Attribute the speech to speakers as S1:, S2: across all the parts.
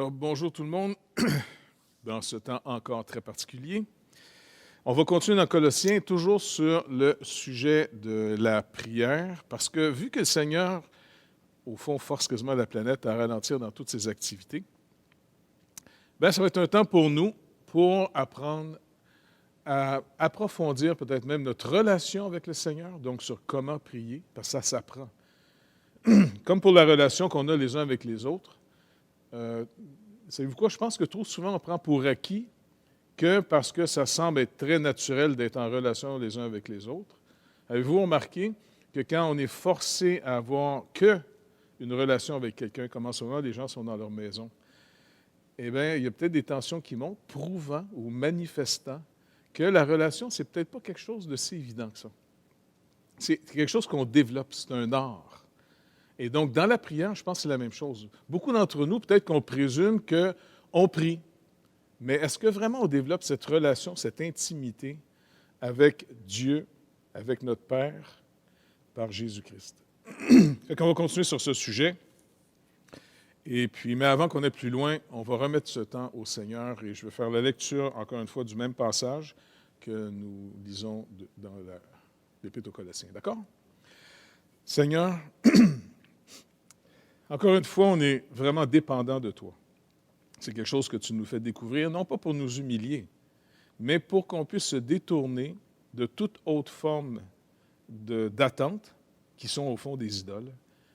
S1: Alors, bonjour tout le monde, dans ce temps encore très particulier. On va continuer dans Colossiens, toujours sur le sujet de la prière, parce que vu que le Seigneur, au fond, force quasiment la planète à ralentir dans toutes ses activités, bien, ça va être un temps pour nous, pour apprendre à approfondir peut-être même notre relation avec le Seigneur, donc sur comment prier, parce que ça s'apprend. Comme pour la relation qu'on a les uns avec les autres, savez-vous quoi? Je pense que trop souvent, on prend pour acquis que parce que ça semble être très naturel d'être en relation les uns avec les autres. Avez-vous remarqué que quand on est forcé à avoir une relation avec quelqu'un, comme en ce moment, les gens sont dans leur maison, eh bien, il y a peut-être des tensions qui montent, prouvant ou manifestant que la relation, c'est peut-être pas quelque chose de si évident que ça. C'est quelque chose qu'on développe, c'est un art. Et donc, dans la prière, je pense que c'est la même chose. Beaucoup d'entre nous, peut-être qu'on présume qu'on prie, mais est-ce que vraiment on développe cette relation, cette intimité avec Dieu, avec notre Père, par Jésus-Christ? On va continuer sur ce sujet. Et puis, mais avant qu'on aille plus loin, on va remettre ce temps au Seigneur et je vais faire la lecture, encore une fois, du même passage que nous lisons dans l'Épître aux Colossiens. D'accord? Seigneur, encore une fois, on est vraiment dépendant de toi. C'est quelque chose que tu nous fais découvrir, non pas pour nous humilier, mais pour qu'on puisse se détourner de toute autre forme d'attente qui sont au fond des idoles,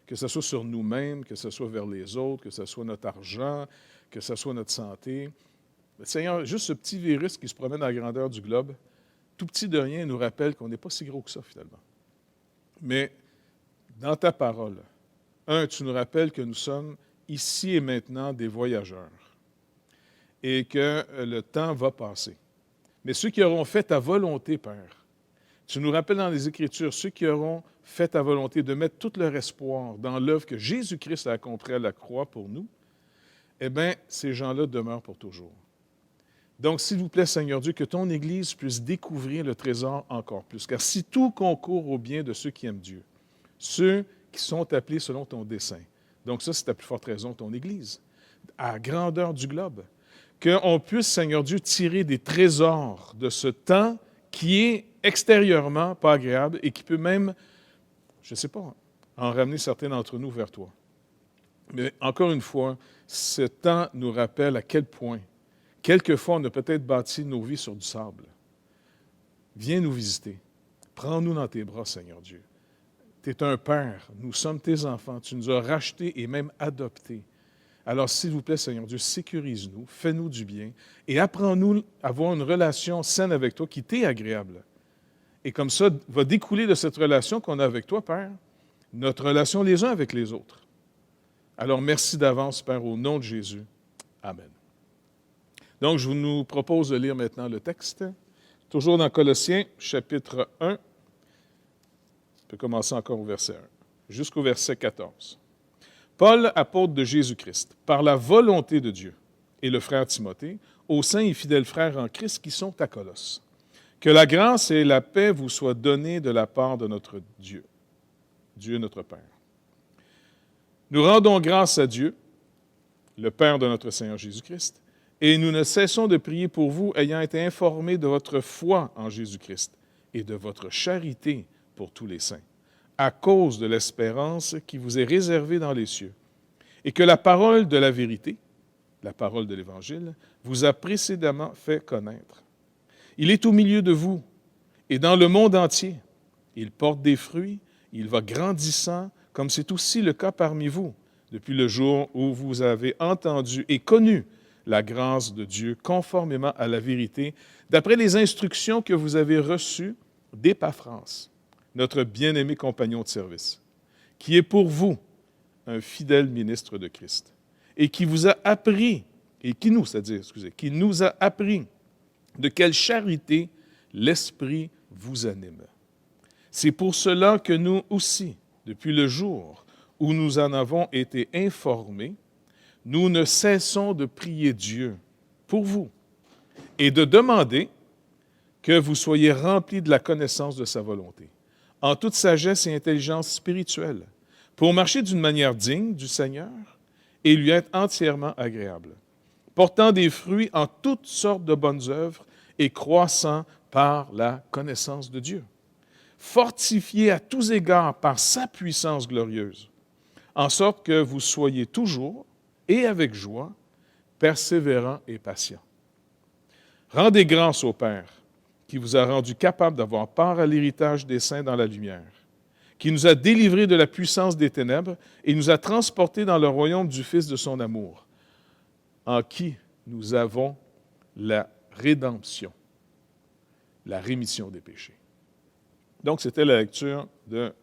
S1: que ce soit sur nous-mêmes, que ce soit vers les autres, que ce soit notre argent, que ce soit notre santé. Seigneur, juste ce petit virus qui se promène à la grandeur du globe, tout petit de rien, nous rappelle qu'on n'est pas si gros que ça, finalement. Mais dans ta parole, tu nous rappelles que nous sommes ici et maintenant des voyageurs et que le temps va passer. Mais ceux qui auront fait ta volonté, Père, tu nous rappelles dans les Écritures, ceux qui auront fait ta volonté de mettre tout leur espoir dans l'œuvre que Jésus-Christ a accomplie à la croix pour nous, eh bien, ces gens-là demeurent pour toujours. Donc, s'il vous plaît, Seigneur Dieu, que ton Église puisse découvrir le trésor encore plus. Car si tout concourt au bien de ceux qui aiment Dieu, ceux qui sont appelés selon ton dessein. Donc ça, c'est à plus forte raison ton Église, à la grandeur du globe. Qu'on puisse, Seigneur Dieu, tirer des trésors de ce temps qui est extérieurement pas agréable et qui peut même, je ne sais pas, en ramener certains d'entre nous vers toi. Mais encore une fois, ce temps nous rappelle à quel point, quelquefois, on a peut-être bâti nos vies sur du sable. Viens nous visiter. Prends-nous dans tes bras, Seigneur Dieu. Tu es un père, nous sommes tes enfants, tu nous as rachetés et même adoptés. Alors, s'il vous plaît, Seigneur Dieu, sécurise-nous, fais-nous du bien et apprends-nous à avoir une relation saine avec toi qui t'est agréable. Et comme ça, va découler de cette relation qu'on a avec toi, Père, notre relation les uns avec les autres. Alors, merci d'avance, Père, au nom de Jésus. Amen. Donc, je nous propose de lire maintenant le texte, toujours dans Colossiens, chapitre 1. On peut commencer encore au verset 1, jusqu'au verset 14. Paul, apôtre de Jésus-Christ, par la volonté de Dieu, et le frère Timothée, aux saints et fidèles frères en Christ qui sont à Colosse. Que la grâce et la paix vous soient données de la part de notre Dieu, Dieu notre Père. Nous rendons grâce à Dieu, le Père de notre Seigneur Jésus-Christ, et nous ne cessons de prier pour vous, ayant été informés de votre foi en Jésus-Christ et de votre charité pour tous les saints, à cause de l'espérance qui vous est réservée dans les cieux, et que la parole de la vérité, la parole de l'Évangile, vous a précédemment fait connaître. Il est au milieu de vous et dans le monde entier. Il porte des fruits, il va grandissant, comme c'est aussi le cas parmi vous, depuis le jour où vous avez entendu et connu la grâce de Dieu conformément à la vérité, d'après les instructions que vous avez reçues d'Épaphras, notre bien-aimé compagnon de service, qui est pour vous un fidèle ministre de Christ, et qui vous a appris, qui nous a appris de quelle charité l'Esprit vous anime. C'est pour cela que nous aussi, depuis le jour où nous en avons été informés, nous ne cessons de prier Dieu pour vous et de demander que vous soyez remplis de la connaissance de sa volonté, en toute sagesse et intelligence spirituelle, pour marcher d'une manière digne du Seigneur et lui être entièrement agréable, portant des fruits en toutes sortes de bonnes œuvres et croissant par la connaissance de Dieu, fortifiés à tous égards par sa puissance glorieuse, en sorte que vous soyez toujours, et avec joie, persévérants et patients. Rendez grâce au Père, qui vous a rendu capable d'avoir part à l'héritage des saints dans la lumière, qui nous a délivrés de la puissance des ténèbres et nous a transportés dans le royaume du Fils de son amour, en qui nous avons la rédemption, la rémission des péchés. Donc, c'était la lecture de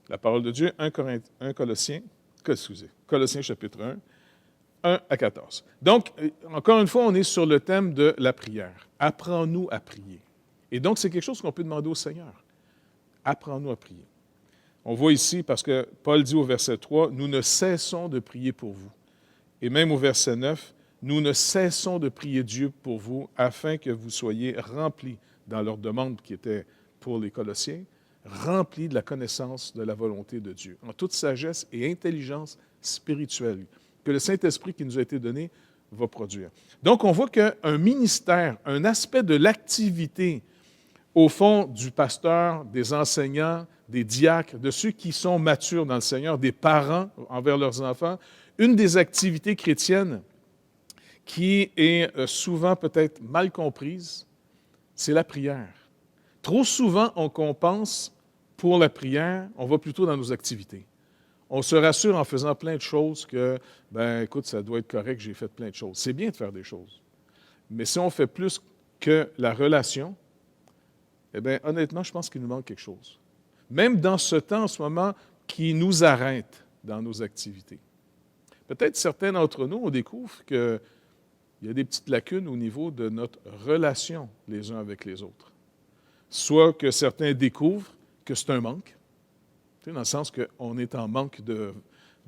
S1: la parole de Dieu, Colossiens chapitre 1, 1 à 14. Donc, encore une fois, on est sur le thème de la prière. Apprends-nous à prier. Et donc, c'est quelque chose qu'on peut demander au Seigneur. Apprends-nous à prier. On voit ici, parce que Paul dit au verset 3, « Nous ne cessons de prier pour vous. » Et même au verset 9, « Nous ne cessons de prier Dieu pour vous, afin que vous soyez remplis, dans leur demande qui était pour les Colossiens, remplis de la connaissance de la volonté de Dieu, en toute sagesse et intelligence spirituelle, que le Saint-Esprit qui nous a été donné va produire. » Donc, on voit qu'un ministère, un aspect de l'activité, au fond, du pasteur, des enseignants, des diacres, de ceux qui sont matures dans le Seigneur, des parents envers leurs enfants, une des activités chrétiennes qui est souvent peut-être mal comprise, c'est la prière. Trop souvent, on compense pour la prière, on va plutôt dans nos activités. On se rassure en faisant plein de choses que, écoute, ça doit être correct, j'ai fait plein de choses. C'est bien de faire des choses. Mais si on fait plus que la relation, honnêtement, je pense qu'il nous manque quelque chose. Même dans ce temps, en ce moment, qui nous arrête dans nos activités. Peut-être certains d'entre nous, on découvre qu'il y a des petites lacunes au niveau de notre relation les uns avec les autres. Soit que certains découvrent que c'est un manque, dans le sens qu'on est en manque de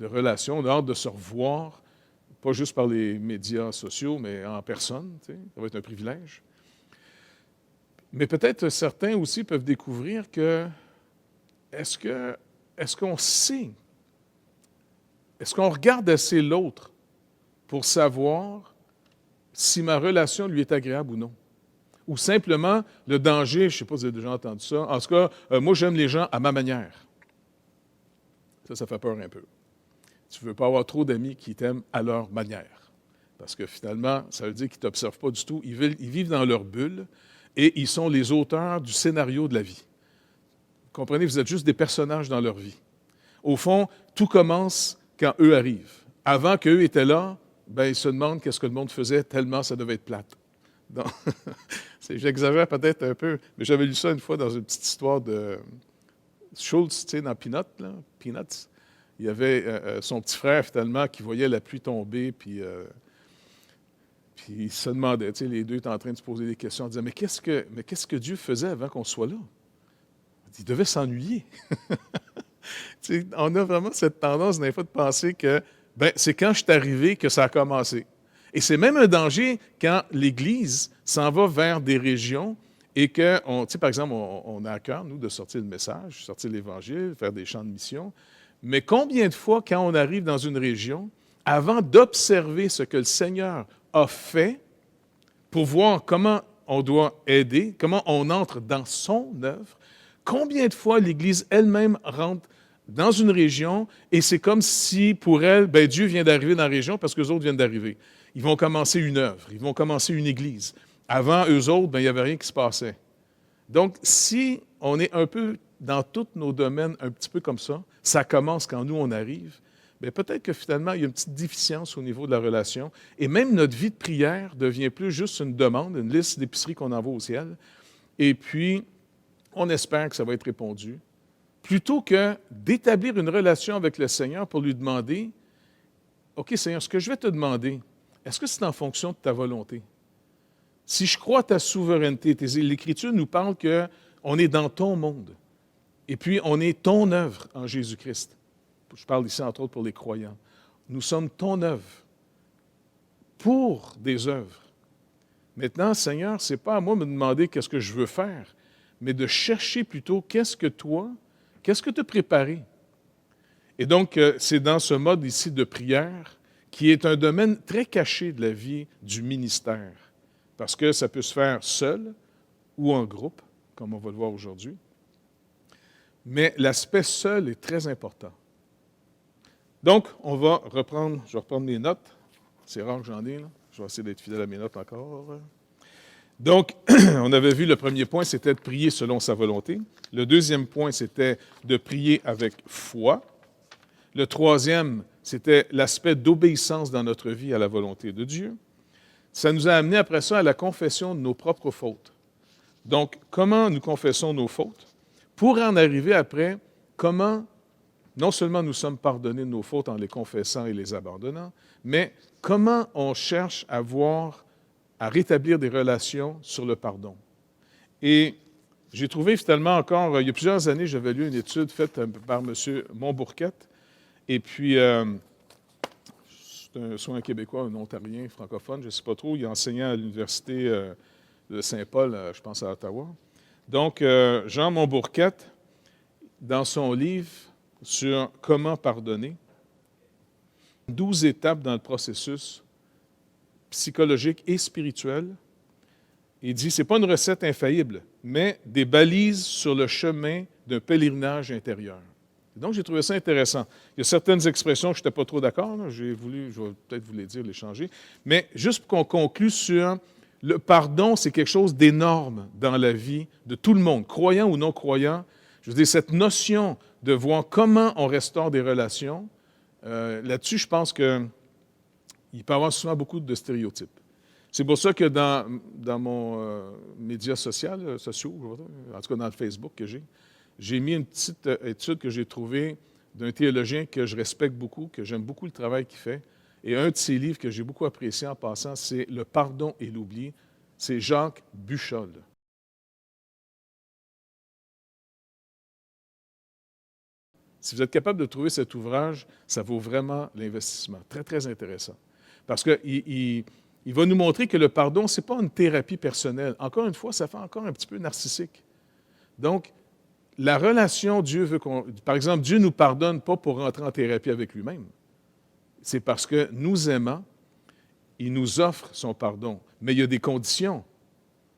S1: relations, on a hâte de se revoir, pas juste par les médias sociaux, mais en personne, ça va être un privilège. Mais peut-être certains aussi peuvent découvrir que est-ce qu'on sait, est-ce qu'on regarde assez l'autre pour savoir si ma relation lui est agréable ou non? Ou simplement, le danger, je ne sais pas si vous avez déjà entendu ça, en tout cas, moi j'aime les gens à ma manière. Ça fait peur un peu. Tu ne veux pas avoir trop d'amis qui t'aiment à leur manière. Parce que finalement, ça veut dire qu'ils ne t'observent pas du tout, ils vivent dans leur bulle et ils sont les auteurs du scénario de la vie. Vous comprenez, vous êtes juste des personnages dans leur vie. Au fond, tout commence quand eux arrivent. Avant qu'eux étaient là, ils se demandent qu'est-ce que le monde faisait tellement ça devait être plate. Donc, j'exagère peut-être un peu, mais j'avais lu ça une fois dans une petite histoire de Schultz, dans Peanuts. Il y avait son petit frère, finalement, qui voyait la pluie tomber, puis il se demandait, les deux étaient en train de se poser des questions, en disant, mais qu'est-ce que Dieu faisait avant qu'on soit là? Il devait s'ennuyer. On a vraiment cette tendance, des fois, de penser que c'est quand je suis arrivé que ça a commencé. Et c'est même un danger quand l'Église s'en va vers des régions et que, par exemple, on a à cœur, nous, de sortir le message, sortir l'Évangile, faire des chants de mission. Mais combien de fois, quand on arrive dans une région, avant d'observer ce que le Seigneur a fait pour voir comment on doit aider, comment on entre dans son œuvre, combien de fois l'Église elle-même rentre dans une région et c'est comme si, pour elle, Dieu vient d'arriver dans la région parce qu'eux autres viennent d'arriver. Ils vont commencer une œuvre, ils vont commencer une église. Avant, eux autres, il n'y avait rien qui se passait. Donc, si on est un peu dans tous nos domaines un petit peu comme ça, ça commence quand nous, on arrive, peut-être que finalement, il y a une petite déficience au niveau de la relation. Et même notre vie de prière devient plus juste une demande, une liste d'épicerie qu'on envoie au ciel. Et puis, on espère que ça va être répondu. Plutôt que d'établir une relation avec le Seigneur pour lui demander, « OK, Seigneur, ce que je vais te demander, est-ce que c'est en fonction de ta volonté? Si je crois à ta souveraineté, l'Écriture nous parle qu'on est dans ton monde. Et puis, on est ton œuvre en Jésus-Christ. Je parle ici, entre autres, pour les croyants. Nous sommes ton œuvre pour des œuvres. Maintenant, Seigneur, ce n'est pas à moi de me demander qu'est-ce que je veux faire, mais de chercher plutôt qu'est-ce que tu as préparé? Et donc, c'est dans ce mode ici de prière qui est un domaine très caché de la vie du ministère, parce que ça peut se faire seul ou en groupe, comme on va le voir aujourd'hui. Mais l'aspect seul est très important. Donc, je vais reprendre mes notes. C'est rare que j'en ai, là. Je vais essayer d'être fidèle à mes notes encore. Donc, on avait vu le premier point, c'était de prier selon sa volonté. Le deuxième point, c'était de prier avec foi. Le troisième, c'était l'aspect d'obéissance dans notre vie à la volonté de Dieu. Ça nous a amené après ça à la confession de nos propres fautes. Donc, comment nous confessons nos fautes? Pour en arriver après, comment non seulement nous sommes pardonnés de nos fautes en les confessant et les abandonnant, mais comment on cherche à rétablir des relations sur le pardon. Et j'ai trouvé finalement encore, il y a plusieurs années, j'avais lu une étude faite par M. Montbourquette, et puis c'est soit un Québécois, un Ontarien, francophone, je ne sais pas trop, il enseignait à l'Université de Saint-Paul, je pense à Ottawa. Donc, Jean Montbourquette, dans son livre sur comment pardonner, 12 étapes dans le processus psychologique et spirituel. Il dit, ce n'est pas une recette infaillible, mais des balises sur le chemin d'un pèlerinage intérieur. Donc, j'ai trouvé ça intéressant. Il y a certaines expressions que je n'étais pas trop d'accord, je vais peut-être vous les dire, les changer, mais juste pour qu'on conclue sur le pardon, c'est quelque chose d'énorme dans la vie de tout le monde, croyant ou non croyant. Je veux dire, cette notion de voir comment on restaure des relations, là-dessus, je pense qu'il peut y avoir souvent beaucoup de stéréotypes. C'est pour ça que dans mon média social, sociaux, en tout cas dans le Facebook que j'ai mis une petite étude que j'ai trouvée d'un théologien que je respecte beaucoup, que j'aime beaucoup le travail qu'il fait. Et un de ses livres que j'ai beaucoup apprécié en passant, c'est « Le pardon et l'oubli ». C'est Jacques Buchol. Si vous êtes capable de trouver cet ouvrage, ça vaut vraiment l'investissement. Très, très intéressant. Parce qu'il va nous montrer que le pardon, ce n'est pas une thérapie personnelle. Encore une fois, ça fait encore un petit peu narcissique. Donc, la relation, Dieu veut qu'on... Par exemple, Dieu ne nous pardonne pas pour rentrer en thérapie avec lui-même. C'est parce que nous aimant, il nous offre son pardon. Mais il y a des conditions.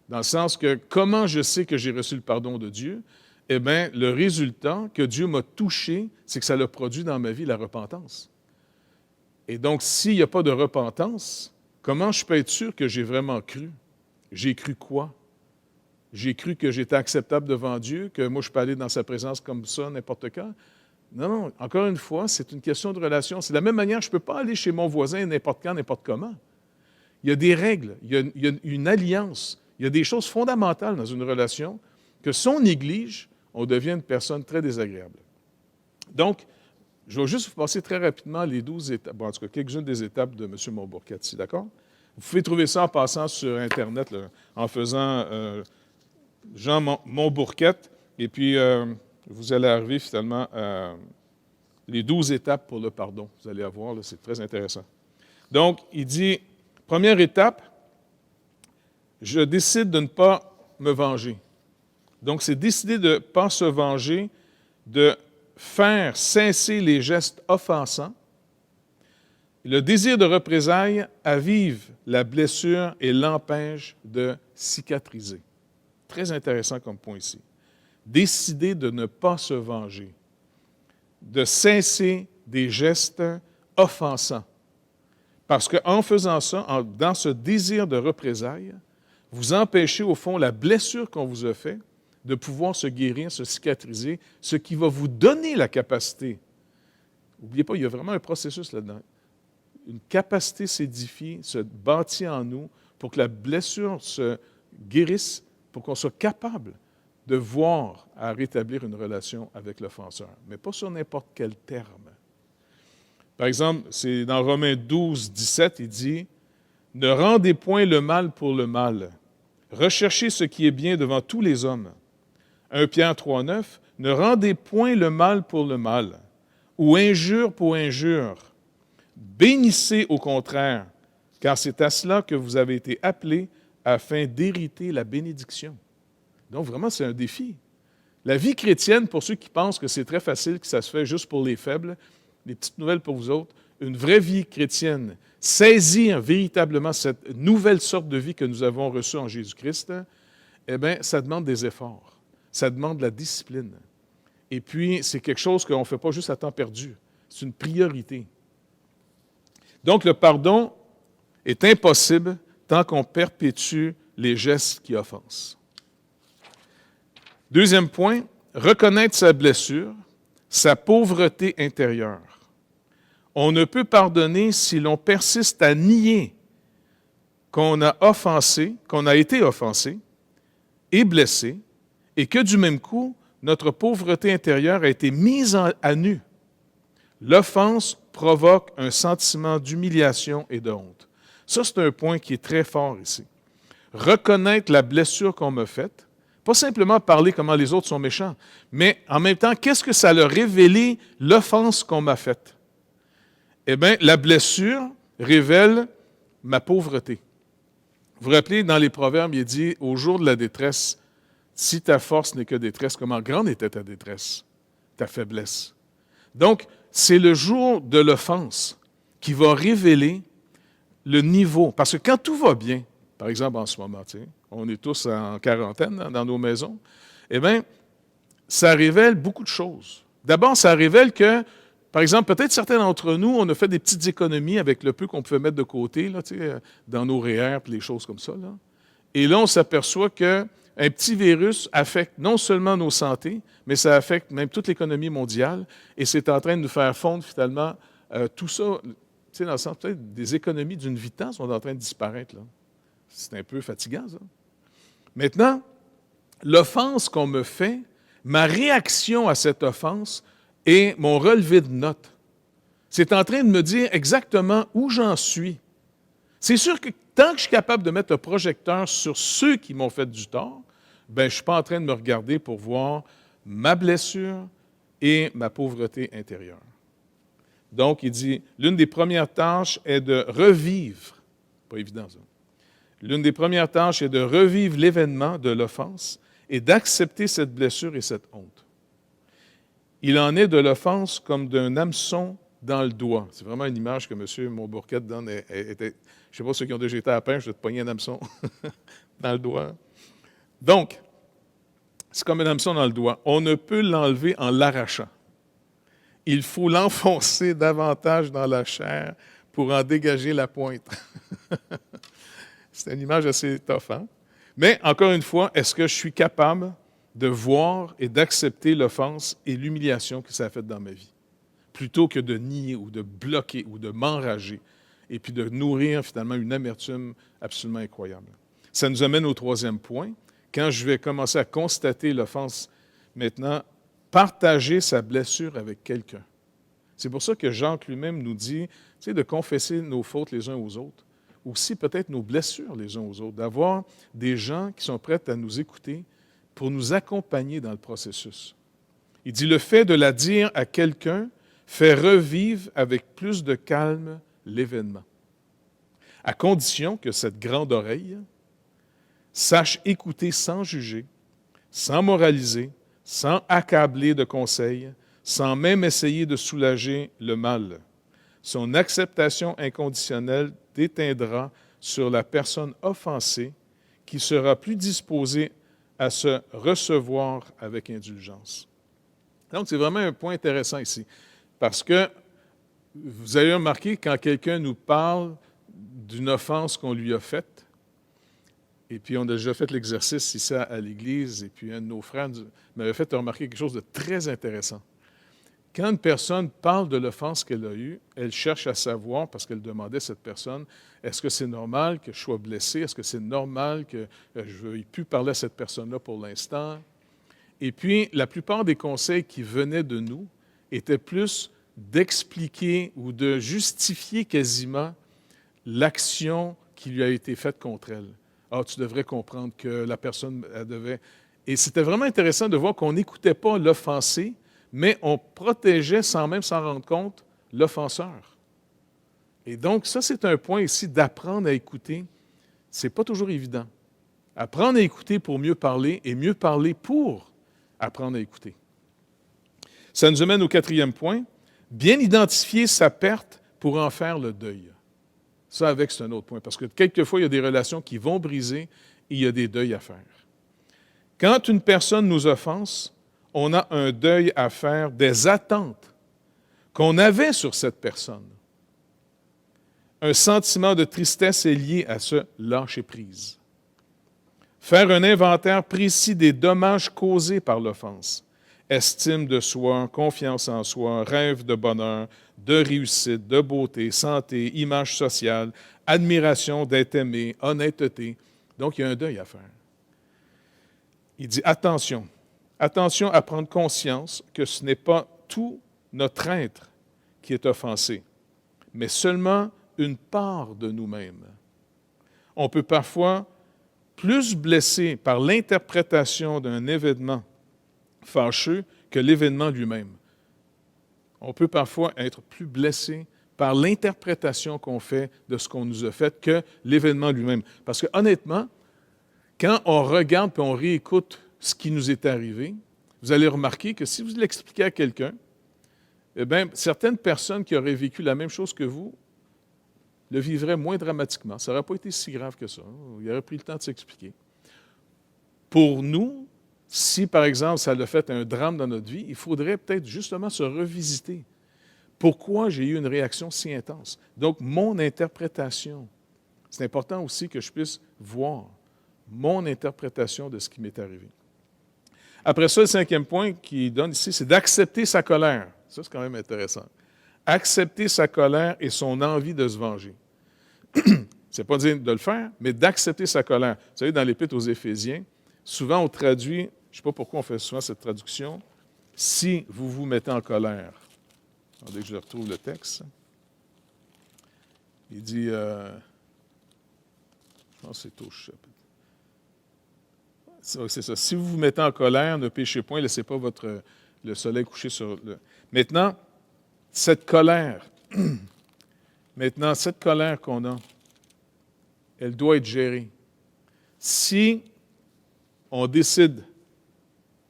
S1: Dans le sens que, comment je sais que j'ai reçu le pardon de Dieu? Eh bien, le résultat que Dieu m'a touché, c'est que ça l'a produit dans ma vie la repentance. Et donc, s'il n'y a pas de repentance, comment je peux être sûr que j'ai vraiment cru? J'ai cru quoi? J'ai cru que j'étais acceptable devant Dieu, que moi, je peux aller dans sa présence comme ça, n'importe quand. Non, non, encore une fois, c'est une question de relation. C'est de la même manière, je ne peux pas aller chez mon voisin n'importe quand, n'importe comment. Il y a des règles, il y a une alliance, il y a des choses fondamentales dans une relation que si on néglige, on devient une personne très désagréable. Donc, je vais juste vous passer très rapidement les 12 étapes, bon, en tout cas, quelques-unes des étapes de M. Montbourquette, d'accord? Vous pouvez trouver ça en passant sur Internet, là, en faisant Jean Montbourquette, et puis vous allez arriver finalement à les 12 étapes pour le pardon. Vous allez voir, là, c'est très intéressant. Donc, il dit, première étape, je décide de ne pas me venger. Donc, c'est décider de ne pas se venger, de faire cesser les gestes offensants. Le désir de représailles avive la blessure et l'empêche de cicatriser. Très intéressant comme point ici. Décider de ne pas se venger, de cesser des gestes offensants. Parce qu'en faisant ça, dans ce désir de représailles, vous empêchez au fond la blessure qu'on vous a faite de pouvoir se guérir, se cicatriser, ce qui va vous donner la capacité. N'oubliez pas, il y a vraiment un processus là-dedans. Une capacité s'édifie, se bâtit en nous pour que la blessure se guérisse, pour qu'on soit capable de voir à rétablir une relation avec l'offenseur, mais pas sur n'importe quel terme. Par exemple, c'est dans Romains 12, 17, il dit « Ne rendez point le mal pour le mal. Recherchez ce qui est bien devant tous les hommes. » 1 Pierre 3, 9, « Ne rendez point le mal pour le mal, ou injure pour injure. Bénissez au contraire, car c'est à cela que vous avez été appelés afin d'hériter la bénédiction. » Donc vraiment, c'est un défi. La vie chrétienne, pour ceux qui pensent que c'est très facile, que ça se fait juste pour les faibles, les petites nouvelles pour vous autres, une vraie vie chrétienne, saisir véritablement cette nouvelle sorte de vie que nous avons reçue en Jésus-Christ, eh bien, ça demande des efforts, ça demande de la discipline. Et puis, c'est quelque chose qu'on ne fait pas juste à temps perdu, c'est une priorité. Donc, le pardon est impossible tant qu'on perpétue les gestes qui offensent. Deuxième point, reconnaître sa blessure, sa pauvreté intérieure. On ne peut pardonner si l'on persiste à nier qu'on a offensé, qu'on a été offensé et blessé, et que du même coup, notre pauvreté intérieure a été mise à nu. L'offense provoque un sentiment d'humiliation et de honte. Ça, c'est un point qui est très fort ici. Reconnaître la blessure qu'on m'a faite, pas simplement parler comment les autres sont méchants, mais en même temps, qu'est-ce que ça a révélé l'offense qu'on m'a faite? Eh bien, la blessure révèle ma pauvreté. Vous vous rappelez, dans les Proverbes, il est dit, au jour de la détresse, si ta force n'est que détresse, comment grande était ta détresse, ta faiblesse? Donc, c'est le jour de l'offense qui va révéler le niveau. Parce que quand tout va bien, par exemple en ce moment, on est tous en quarantaine dans nos maisons, eh bien, ça révèle beaucoup de choses. D'abord, ça révèle que, par exemple, peut-être certains d'entre nous, on a fait des petites économies avec le peu qu'on pouvait mettre de côté là, dans nos REER et les choses comme ça. Là. Et là, on s'aperçoit qu'un petit virus affecte non seulement nos santé, mais ça affecte même toute l'économie mondiale et c'est en train de nous faire fondre finalement tout ça, dans le sens peut-être des économies d'une vie de temps sont en train de disparaître. Là. C'est un peu fatigant, ça. Maintenant, l'offense qu'on me fait, ma réaction à cette offense et mon relevé de notes, c'est en train de me dire exactement où j'en suis. C'est sûr que tant que je suis capable de mettre le projecteur sur ceux qui m'ont fait du tort, ben, je ne suis pas en train de me regarder pour voir ma blessure et ma pauvreté intérieure. Donc, il dit, l'une des premières tâches est de revivre, pas évident ça, l'une des premières tâches est de revivre l'événement de l'offense et d'accepter cette blessure et cette honte. Il en est de l'offense comme d'un hameçon dans le doigt. C'est vraiment une image que M. Montbourquette donne. Je ne sais pas ceux qui ont déjà été à la pêche, je vais te pogner un hameçon dans le doigt. Donc, c'est comme un hameçon dans le doigt. On ne peut l'enlever en l'arrachant. Il faut l'enfoncer davantage dans la chair pour en dégager la pointe. C'est une image assez tough, hein? Mais, encore une fois, est-ce que je suis capable de voir et d'accepter l'offense et l'humiliation que ça a fait dans ma vie, plutôt que de nier ou de bloquer ou de m'enrager et puis de nourrir finalement une amertume absolument incroyable. Ça nous amène au troisième point. Quand je vais commencer à constater l'offense, maintenant, partager sa blessure avec quelqu'un. C'est pour ça que Jacques lui-même nous dit, de confesser nos fautes les uns aux autres, aussi peut-être nos blessures les uns aux autres, d'avoir des gens qui sont prêts à nous écouter pour nous accompagner dans le processus. Il dit, le fait de la dire à quelqu'un fait revivre avec plus de calme l'événement, à condition que cette grande oreille sache écouter sans juger, sans moraliser, sans accabler de conseils, sans même essayer de soulager le mal. Son acceptation inconditionnelle déteindra sur la personne offensée qui sera plus disposée à se recevoir avec indulgence. Donc, c'est vraiment un point intéressant ici, parce que vous avez remarqué, quand quelqu'un nous parle d'une offense qu'on lui a faite, et puis on a déjà fait l'exercice ici à l'Église, et puis un de nos frères m'avait fait remarquer quelque chose de très intéressant. Quand une personne parle de l'offense qu'elle a eue, elle cherche à savoir, parce qu'elle demandait à cette personne, est-ce que c'est normal que je sois blessé? Est-ce que c'est normal que je ne veuille plus parler à cette personne-là pour l'instant? Et puis, la plupart des conseils qui venaient de nous étaient plus d'expliquer ou de justifier quasiment l'action qui lui a été faite contre elle. Ah, tu devrais comprendre que la personne elle devait... Et c'était vraiment intéressant de voir qu'on n'écoutait pas l'offensé, mais on protégeait sans même s'en rendre compte l'offenseur. Et donc, ça, c'est un point ici d'apprendre à écouter. Ce n'est pas toujours évident. Apprendre à écouter pour mieux parler et mieux parler pour apprendre à écouter. Ça nous amène au quatrième point. Bien identifier sa perte pour en faire le deuil. Ça, avec, c'est un autre point. Parce que quelquefois, il y a des relations qui vont briser et il y a des deuils à faire. Quand une personne nous offense, on a un deuil à faire des attentes qu'on avait sur cette personne. Un sentiment de tristesse est lié à ce lâcher-prise. Faire un inventaire précis des dommages causés par l'offense. Estime de soi, confiance en soi, rêve de bonheur, de réussite, de beauté, santé, image sociale, admiration d'être aimé, honnêteté. Donc, il y a un deuil à faire. Il dit attention à prendre conscience que ce n'est pas tout notre être qui est offensé, mais seulement une part de nous-mêmes. On peut parfois plus blessé par l'interprétation d'un événement fâcheux que l'événement lui-même. On peut parfois être plus blessé par l'interprétation qu'on fait de ce qu'on nous a fait que l'événement lui-même. Parce que honnêtement, quand on regarde et on réécoute ce qui nous est arrivé, vous allez remarquer que si vous l'expliquez à quelqu'un, eh bien, certaines personnes qui auraient vécu la même chose que vous le vivraient moins dramatiquement. Ça n'aurait pas été si grave que ça. Il aurait pris le temps de s'expliquer. Pour nous, si par exemple ça a fait un drame dans notre vie, il faudrait peut-être justement se revisiter. Pourquoi j'ai eu une réaction si intense? Donc, mon interprétation. C'est important aussi que je puisse voir mon interprétation de ce qui m'est arrivé. Après ça, le 5e point qu'il donne ici, c'est d'accepter sa colère. Ça, c'est quand même intéressant. Accepter sa colère et son envie de se venger. C'est pas dire de le faire, mais d'accepter sa colère. Vous savez, dans l'Épître aux Éphésiens, souvent on traduit, je ne sais pas pourquoi on fait souvent cette traduction, « si vous vous mettez en colère ». Attendez que je retrouve le texte. Il dit, je pense que c'est au chapitre. C'est ça. Si vous vous mettez en colère, ne péchez point, laissez pas le soleil coucher sur le... Maintenant, cette colère qu'on a, elle doit être gérée. Si on décide,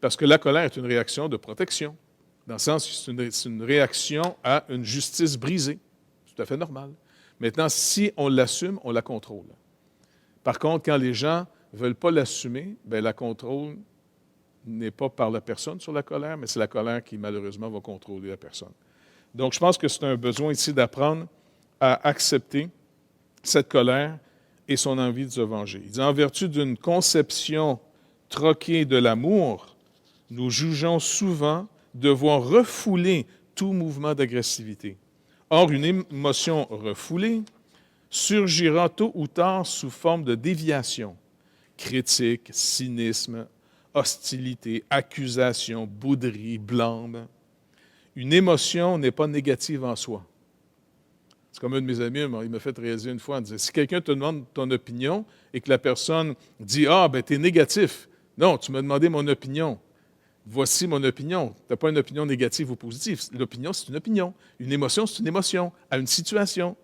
S1: parce que la colère est une réaction de protection, dans le sens que c'est une réaction à une justice brisée, c'est tout à fait normal. Maintenant, si on l'assume, on la contrôle. Par contre, quand les gens ne veulent pas l'assumer, bien, la contrôle n'est pas par la personne sur la colère, mais c'est la colère qui, malheureusement, va contrôler la personne. Donc, je pense que c'est un besoin ici d'apprendre à accepter cette colère et son envie de se venger. Il dit, en vertu d'une conception troquée de l'amour, nous jugeons souvent devoir refouler tout mouvement d'agressivité. Or, une émotion refoulée surgira tôt ou tard sous forme de déviation, critique, cynisme, hostilité, accusation, bouderie, blâme. Une émotion n'est pas négative en soi. C'est comme un de mes amis, il m'a fait réaliser une fois, il disait, si quelqu'un te demande ton opinion et que la personne dit « Ah, ben t'es négatif. » Non, tu m'as demandé mon opinion. Voici mon opinion. Tu n'as pas une opinion négative ou positive. L'opinion, c'est une opinion. Une émotion, c'est une émotion à une situation.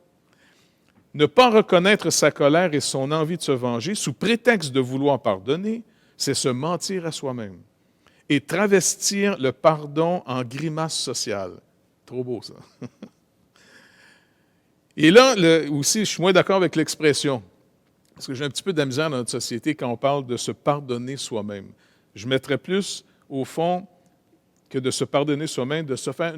S1: Ne pas reconnaître sa colère et son envie de se venger sous prétexte de vouloir pardonner, c'est se mentir à soi-même et travestir le pardon en grimace sociale. Trop beau, ça. Et là, aussi, je suis moins d'accord avec l'expression, parce que j'ai un petit peu de la misère dans notre société quand on parle de se pardonner soi-même. Je mettrais plus, au fond, que de se pardonner soi-même, de se faire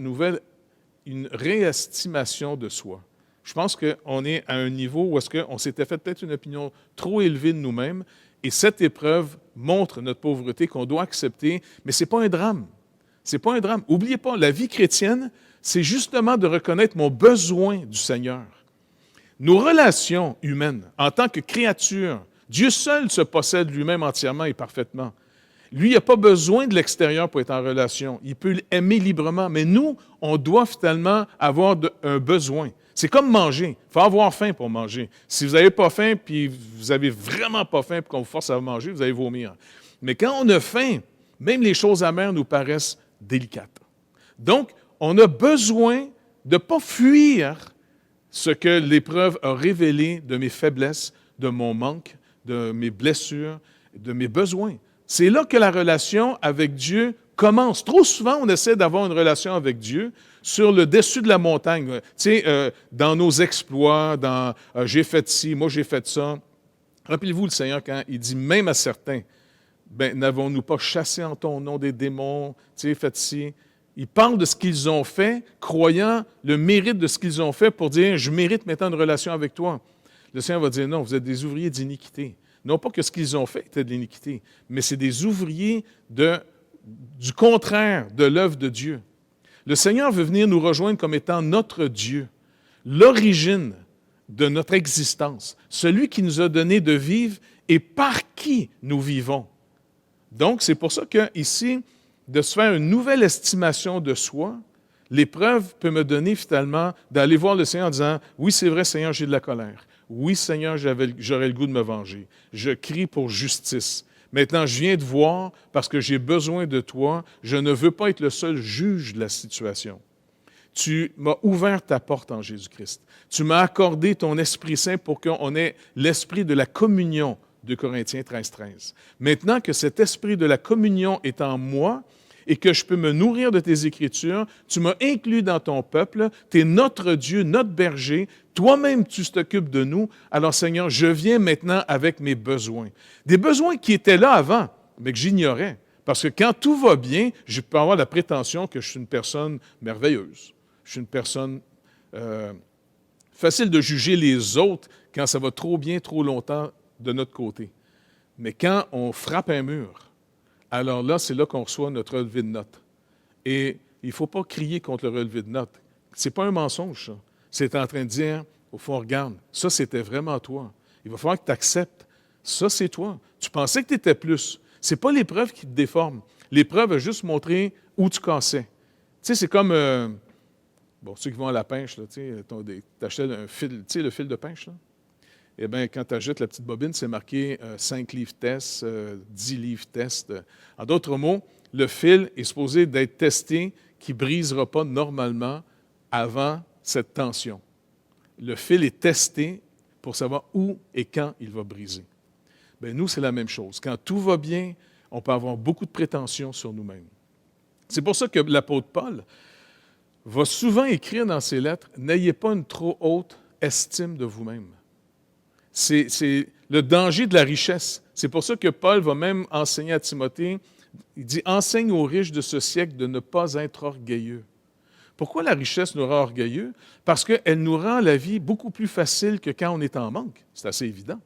S1: une réestimation de soi. Je pense qu'on est à un niveau où est-ce qu'on s'était fait peut-être une opinion trop élevée de nous-mêmes, et cette épreuve montre notre pauvreté qu'on doit accepter, mais ce n'est pas un drame. Ce n'est pas un drame. N'oubliez pas, la vie chrétienne, c'est justement de reconnaître mon besoin du Seigneur. Nos relations humaines, en tant que créatures, Dieu seul se possède lui-même entièrement et parfaitement. Lui, il n'a pas besoin de l'extérieur pour être en relation. Il peut aimer librement, mais nous, on doit finalement avoir un besoin. C'est comme manger. Il faut avoir faim pour manger. Si vous n'avez pas faim, puis vous n'avez vraiment pas faim, puis qu'on vous force à manger, vous allez vomir. Mais quand on a faim, même les choses amères nous paraissent délicates. Donc, on a besoin de ne pas fuir ce que l'épreuve a révélé de mes faiblesses, de mon manque, de mes blessures, de mes besoins. C'est là que la relation avec Dieu commence. Trop souvent, on essaie d'avoir une relation avec Dieu sur le dessus de la montagne. Tu sais, dans nos exploits, dans j'ai fait ci, moi j'ai fait ça. Rappelez-vous le Seigneur quand il dit même à certains, ben, n'avons-nous pas chassé en ton nom des démons, tu sais, fait ci. Ils parlent de ce qu'ils ont fait, croyant le mérite de ce qu'ils ont fait pour dire, je mérite maintenant une relation avec toi. Le Seigneur va dire, non, vous êtes des ouvriers d'iniquité. Non pas que ce qu'ils ont fait était de l'iniquité, mais c'est des ouvriers du contraire de l'œuvre de Dieu. Le Seigneur veut venir nous rejoindre comme étant notre Dieu, l'origine de notre existence, celui qui nous a donné de vivre et par qui nous vivons. Donc, c'est pour ça qu'ici, de se faire une nouvelle estimation de soi, l'épreuve peut me donner finalement d'aller voir le Seigneur en disant, oui, c'est vrai, Seigneur, j'ai de la colère. Oui, Seigneur, j'aurais le goût de me venger. Je crie pour justice. Maintenant, je viens te voir parce que j'ai besoin de toi. Je ne veux pas être le seul juge de la situation. Tu m'as ouvert ta porte en Jésus-Christ. Tu m'as accordé ton Esprit Saint pour qu'on ait l'esprit de la communion, 2 Corinthiens 13. Maintenant que cet esprit de la communion est en moi et que je peux me nourrir de tes Écritures, tu m'as inclus dans ton peuple, tu es notre Dieu, notre berger, toi-même tu t'occupes de nous. Alors Seigneur, je viens maintenant avec mes besoins. Des besoins qui étaient là avant, mais que j'ignorais. Parce que quand tout va bien, je peux avoir la prétention que je suis une personne merveilleuse. Je suis une personne facile de juger les autres quand ça va trop bien, trop longtemps de notre côté. Mais quand on frappe un mur, alors là, c'est là qu'on reçoit notre relevé de notes. Et il ne faut pas crier contre le relevé de notes. Ce n'est pas un mensonge, ça. C'est en train de dire, au fond, regarde, ça, c'était vraiment toi. Il va falloir que tu acceptes. Ça, c'est toi. Tu pensais que tu étais plus. Ce n'est pas l'épreuve qui te déforme. L'épreuve va juste montrer où tu cassais. Tu sais, c'est comme... ceux qui vont à la pêche, tu achètes un fil, tu sais, le fil de pêche, là? Eh bien, quand tu achètes la petite bobine, c'est marqué 5 livres test, 10 livres test. En d'autres mots, le fil est supposé d'être testé qui ne brisera pas normalement avant cette tension. Le fil est testé pour savoir où et quand il va briser. Bien, nous, c'est la même chose. Quand tout va bien, on peut avoir beaucoup de prétentions sur nous-mêmes. C'est pour ça que l'apôtre Paul va souvent écrire dans ses lettres, « N'ayez pas une trop haute estime de vous-même ». C'est le danger de la richesse. C'est pour ça que Paul va même enseigner à Timothée, il dit « Enseigne aux riches de ce siècle de ne pas être orgueilleux ». Pourquoi la richesse nous rend orgueilleux? Parce qu'elle nous rend la vie beaucoup plus facile que quand on est en manque. C'est assez évident.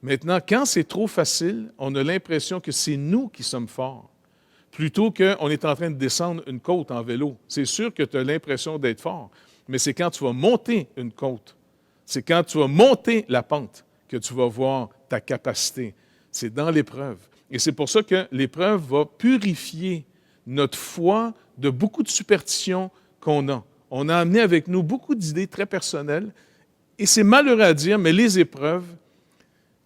S1: Maintenant, quand c'est trop facile, on a l'impression que c'est nous qui sommes forts, plutôt qu'on est en train de descendre une côte en vélo. C'est sûr que tu as l'impression d'être fort, mais c'est quand tu vas monter une côte, c'est quand tu vas monter la pente que tu vas voir ta capacité. C'est dans l'épreuve. Et c'est pour ça que l'épreuve va purifier notre foi de beaucoup de superstitions qu'on a. On a amené avec nous beaucoup d'idées très personnelles, et c'est malheureux à dire, mais les épreuves,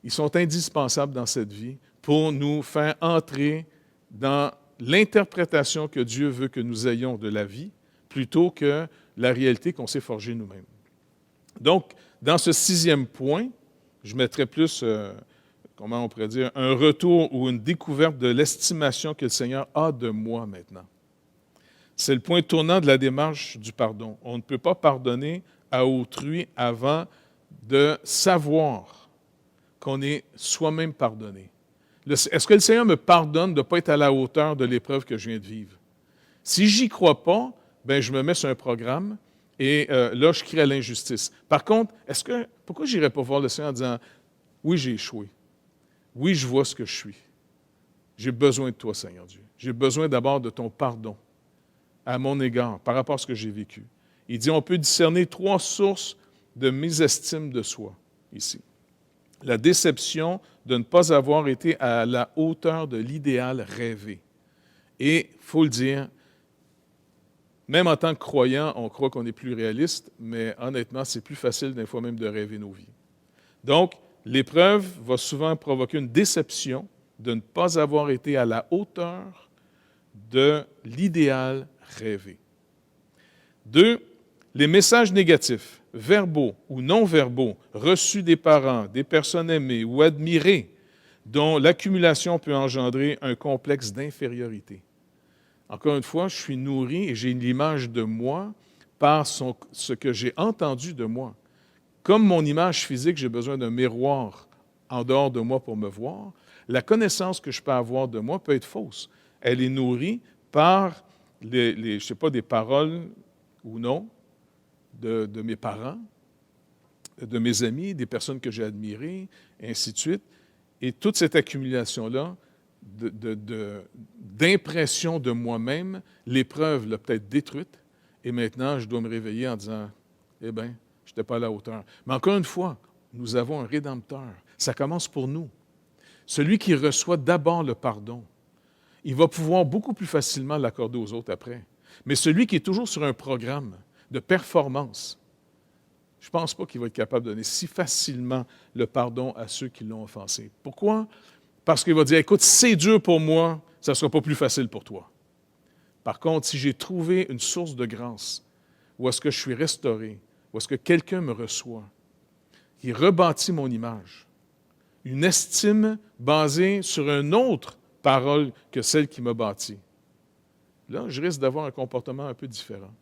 S1: ils sont indispensables dans cette vie pour nous faire entrer dans l'interprétation que Dieu veut que nous ayons de la vie, plutôt que la réalité qu'on s'est forgée nous-mêmes. Donc, dans ce 6e point, je mettrais plus, comment on pourrait dire, un retour ou une découverte de l'estimation que le Seigneur a de moi maintenant. C'est le point tournant de la démarche du pardon. On ne peut pas pardonner à autrui avant de savoir qu'on est soi-même pardonné. Est-ce que le Seigneur me pardonne de ne pas être à la hauteur de l'épreuve que je viens de vivre? Si j'y crois pas, ben je me mets sur un programme et là, je crie à l'injustice. Par contre, pourquoi je n'irais pas voir le Seigneur en disant « Oui, j'ai échoué. Oui, je vois ce que je suis. J'ai besoin de toi, Seigneur Dieu. J'ai besoin d'abord de ton pardon à mon égard par rapport à ce que j'ai vécu. » Il dit, on peut discerner 3 sources de mésestime de soi ici. La déception de ne pas avoir été à la hauteur de l'idéal rêvé. Et, il faut le dire, même en tant que croyant, on croit qu'on est plus réaliste, mais honnêtement, c'est plus facile des fois même de rêver nos vies. Donc, l'épreuve va souvent provoquer une déception de ne pas avoir été à la hauteur de l'idéal rêvé. 2, les messages négatifs, verbaux ou non-verbaux, reçus des parents, des personnes aimées ou admirées, dont l'accumulation peut engendrer un complexe d'infériorité. Encore une fois, je suis nourri et j'ai l'image de moi par ce que j'ai entendu de moi. Comme mon image physique, j'ai besoin d'un miroir en dehors de moi pour me voir, la connaissance que je peux avoir de moi peut être fausse. Elle est nourrie par je sais pas, des paroles ou non de mes parents, de mes amis, des personnes que j'ai admirées, et ainsi de suite. Et toute cette accumulation-là d'impression de moi-même, l'épreuve l'a peut-être détruite, et maintenant, je dois me réveiller en disant, eh bien, je n'étais pas à la hauteur. Mais encore une fois, nous avons un Rédempteur. Ça commence pour nous. Celui qui reçoit d'abord le pardon, il va pouvoir beaucoup plus facilement l'accorder aux autres après. Mais celui qui est toujours sur un programme de performance, je ne pense pas qu'il va être capable de donner si facilement le pardon à ceux qui l'ont offensé. Pourquoi? Parce qu'il va dire, écoute, c'est dur pour moi, ça ne sera pas plus facile pour toi. Par contre, si j'ai trouvé une source de grâce, où est-ce que je suis restauré, où est-ce que quelqu'un me reçoit, qui rebâtit mon image, une estime basée sur une autre parole que celle qui m'a bâti, là, je risque d'avoir un comportement un peu différent.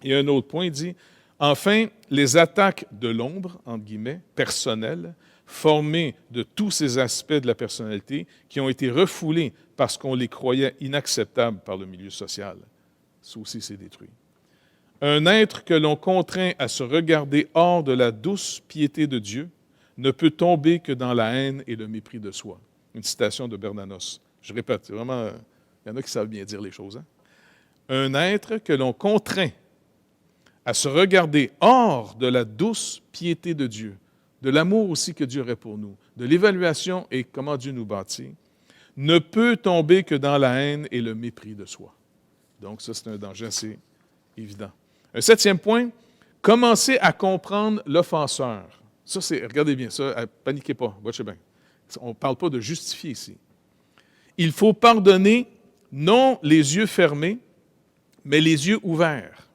S1: Et un autre point, il dit, enfin, les attaques de l'ombre, entre guillemets, personnelles, formées de tous ces aspects de la personnalité qui ont été refoulés parce qu'on les croyait inacceptables par le milieu social. Ça aussi, c'est détruit. Un être que l'on contraint à se regarder hors de la douce piété de Dieu ne peut tomber que dans la haine et le mépris de soi. Une citation de Bernanos. Je répète, c'est vraiment, il y en a qui savent bien dire les choses. Hein? Un être que l'on contraint à se regarder hors de la douce piété de Dieu, de l'amour aussi que Dieu aurait pour nous, de l'évaluation et comment Dieu nous bâtit, ne peut tomber que dans la haine et le mépris de soi. Donc ça, c'est un danger assez évident. Un 7e point, commencer à comprendre l'offenseur. Ça, c'est, regardez bien ça, paniquez pas, watchez bien. On ne parle pas de justifier ici. Il faut pardonner, non les yeux fermés, mais les yeux ouverts.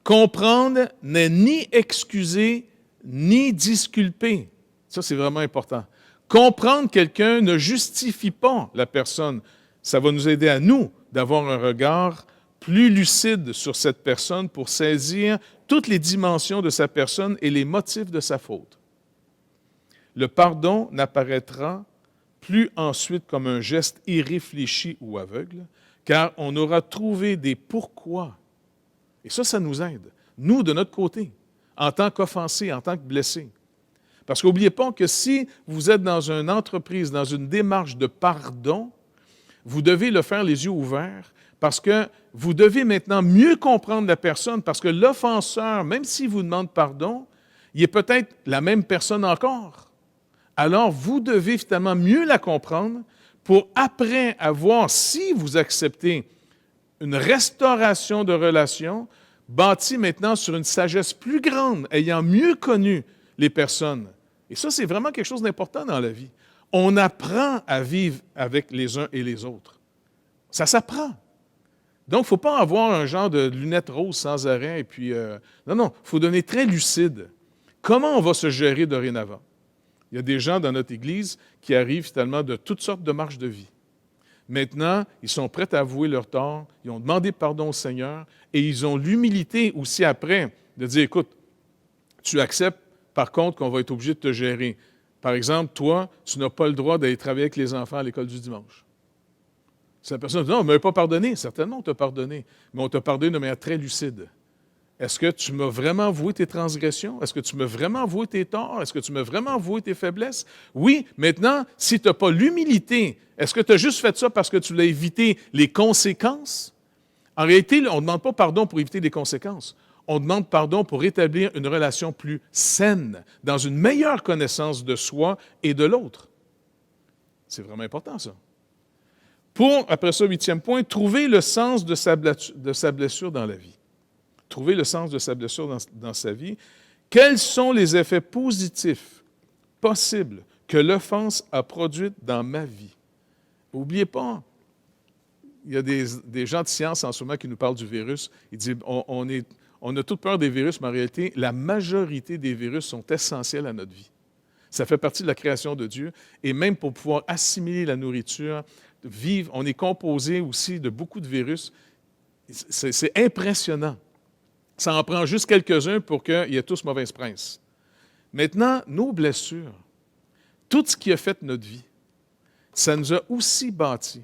S1: Comprendre n'est ni excuser, ni disculper. Ça, c'est vraiment important. Comprendre quelqu'un ne justifie pas la personne. Ça va nous aider à nous d'avoir un regard plus lucide sur cette personne pour saisir toutes les dimensions de sa personne et les motifs de sa faute. Le pardon n'apparaîtra plus ensuite comme un geste irréfléchi ou aveugle, car on aura trouvé des pourquoi. Et ça nous aide, nous, de notre côté, en tant qu'offensés, en tant que blessés. Parce qu'n'oubliez pas que si vous êtes dans une entreprise, dans une démarche de pardon, vous devez le faire les yeux ouverts, parce que vous devez maintenant mieux comprendre la personne, parce que l'offenseur, même s'il vous demande pardon, il est peut-être la même personne encore. Alors, vous devez finalement mieux la comprendre pour après avoir, si vous acceptez une restauration de relation, bâtie maintenant sur une sagesse plus grande, ayant mieux connu les personnes. Et ça, c'est vraiment quelque chose d'important dans la vie. On apprend à vivre avec les uns et les autres. Ça s'apprend. Donc, il ne faut pas avoir un genre de lunettes roses sans arrêt. Et puis, non, il faut devenir très lucide. Comment on va se gérer dorénavant? Il y a des gens dans notre Église qui arrivent finalement de toutes sortes de marches de vie. Maintenant, ils sont prêts à avouer leur tort, ils ont demandé pardon au Seigneur et ils ont l'humilité aussi après de dire, écoute, tu acceptes par contre qu'on va être obligé de te gérer. Par exemple, toi, tu n'as pas le droit d'aller travailler avec les enfants à l'école du dimanche. Si la personne dit, non, on ne m'a pas pardonné. Certainement, on t'a pardonné, mais on t'a pardonné de manière très lucide. Est-ce que tu m'as vraiment avoué tes transgressions? Est-ce que tu m'as vraiment avoué tes torts? Est-ce que tu m'as vraiment avoué tes faiblesses? Oui, maintenant, si tu n'as pas l'humilité, est-ce que tu as juste fait ça parce que tu voulais éviter les conséquences? En réalité, on ne demande pas pardon pour éviter les conséquences. On demande pardon pour établir une relation plus saine, dans une meilleure connaissance de soi et de l'autre. C'est vraiment important, ça. Pour, après ça, 8e point, trouver le sens de sa blessure dans la vie. Trouver le sens de sa blessure dans sa vie. Quels sont les effets positifs possibles que l'offense a produits dans ma vie? N'oubliez pas, il y a des gens de science en ce moment qui nous parlent du virus. Ils disent on a toute peur des virus, mais en réalité, la majorité des virus sont essentiels à notre vie. Ça fait partie de la création de Dieu. Et même pour pouvoir assimiler la nourriture, vivent. On est composé aussi de beaucoup de virus. C'est impressionnant. Ça en prend juste quelques-uns pour qu'ils aient tous mauvaise presse. Maintenant, nos blessures, tout ce qui a fait notre vie, ça nous a aussi bâti.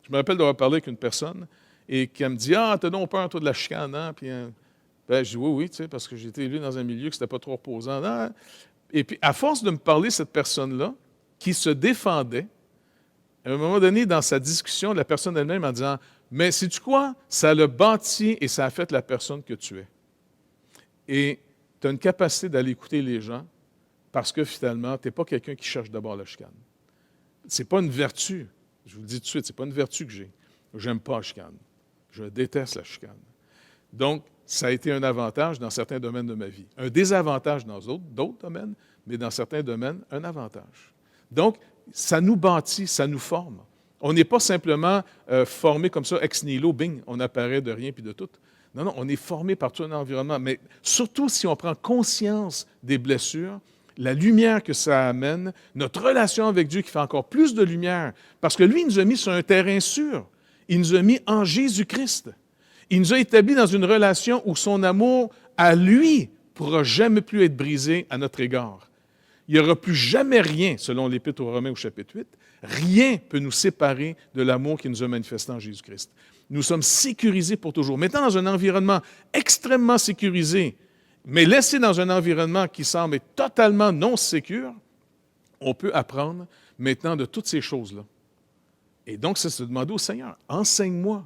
S1: Je me rappelle d'avoir parlé avec une personne et qui me dit « Ah, t'as donc peur, toi, de la chicane, hein? » Puis, je dis « Oui, oui, tu sais, parce que j'ai été élevé dans un milieu qui n'était pas trop reposant. » Et puis, à force de me parler, cette personne-là, qui se défendait, à un moment donné, dans sa discussion, la personne elle-même en disant « Mais sais-tu quoi? Ça l'a bâti et ça a fait la personne que tu es. » Et tu as une capacité d'aller écouter les gens parce que finalement, tu n'es pas quelqu'un qui cherche d'abord la chicane. Ce n'est pas une vertu. Je vous le dis tout de suite, ce n'est pas une vertu que j'ai. J'aime pas la chicane. Je déteste la chicane. Donc, ça a été un avantage dans certains domaines de ma vie. Un désavantage dans d'autres domaines, mais dans certains domaines, un avantage. Donc, ça nous bâtit, ça nous forme. On n'est pas simplement formé comme ça, ex nihilo, bing, on apparaît de rien puis de tout. Non, non, on est formé par tout un environnement. Mais surtout si on prend conscience des blessures, la lumière que ça amène, notre relation avec Dieu qui fait encore plus de lumière, parce que lui, il nous a mis sur un terrain sûr. Il nous a mis en Jésus-Christ. Il nous a établis dans une relation où son amour à lui ne pourra jamais plus être brisé à notre égard. Il n'y aura plus jamais rien, selon l'Épître aux Romains au chapitre 8, rien ne peut nous séparer de l'amour qui nous a manifesté en Jésus-Christ. Nous sommes sécurisés pour toujours. Maintenant, dans un environnement extrêmement sécurisé, mais laissé dans un environnement qui semble être totalement non sécure, on peut apprendre maintenant de toutes ces choses-là. Et donc, c'est se demander au Seigneur, enseigne-moi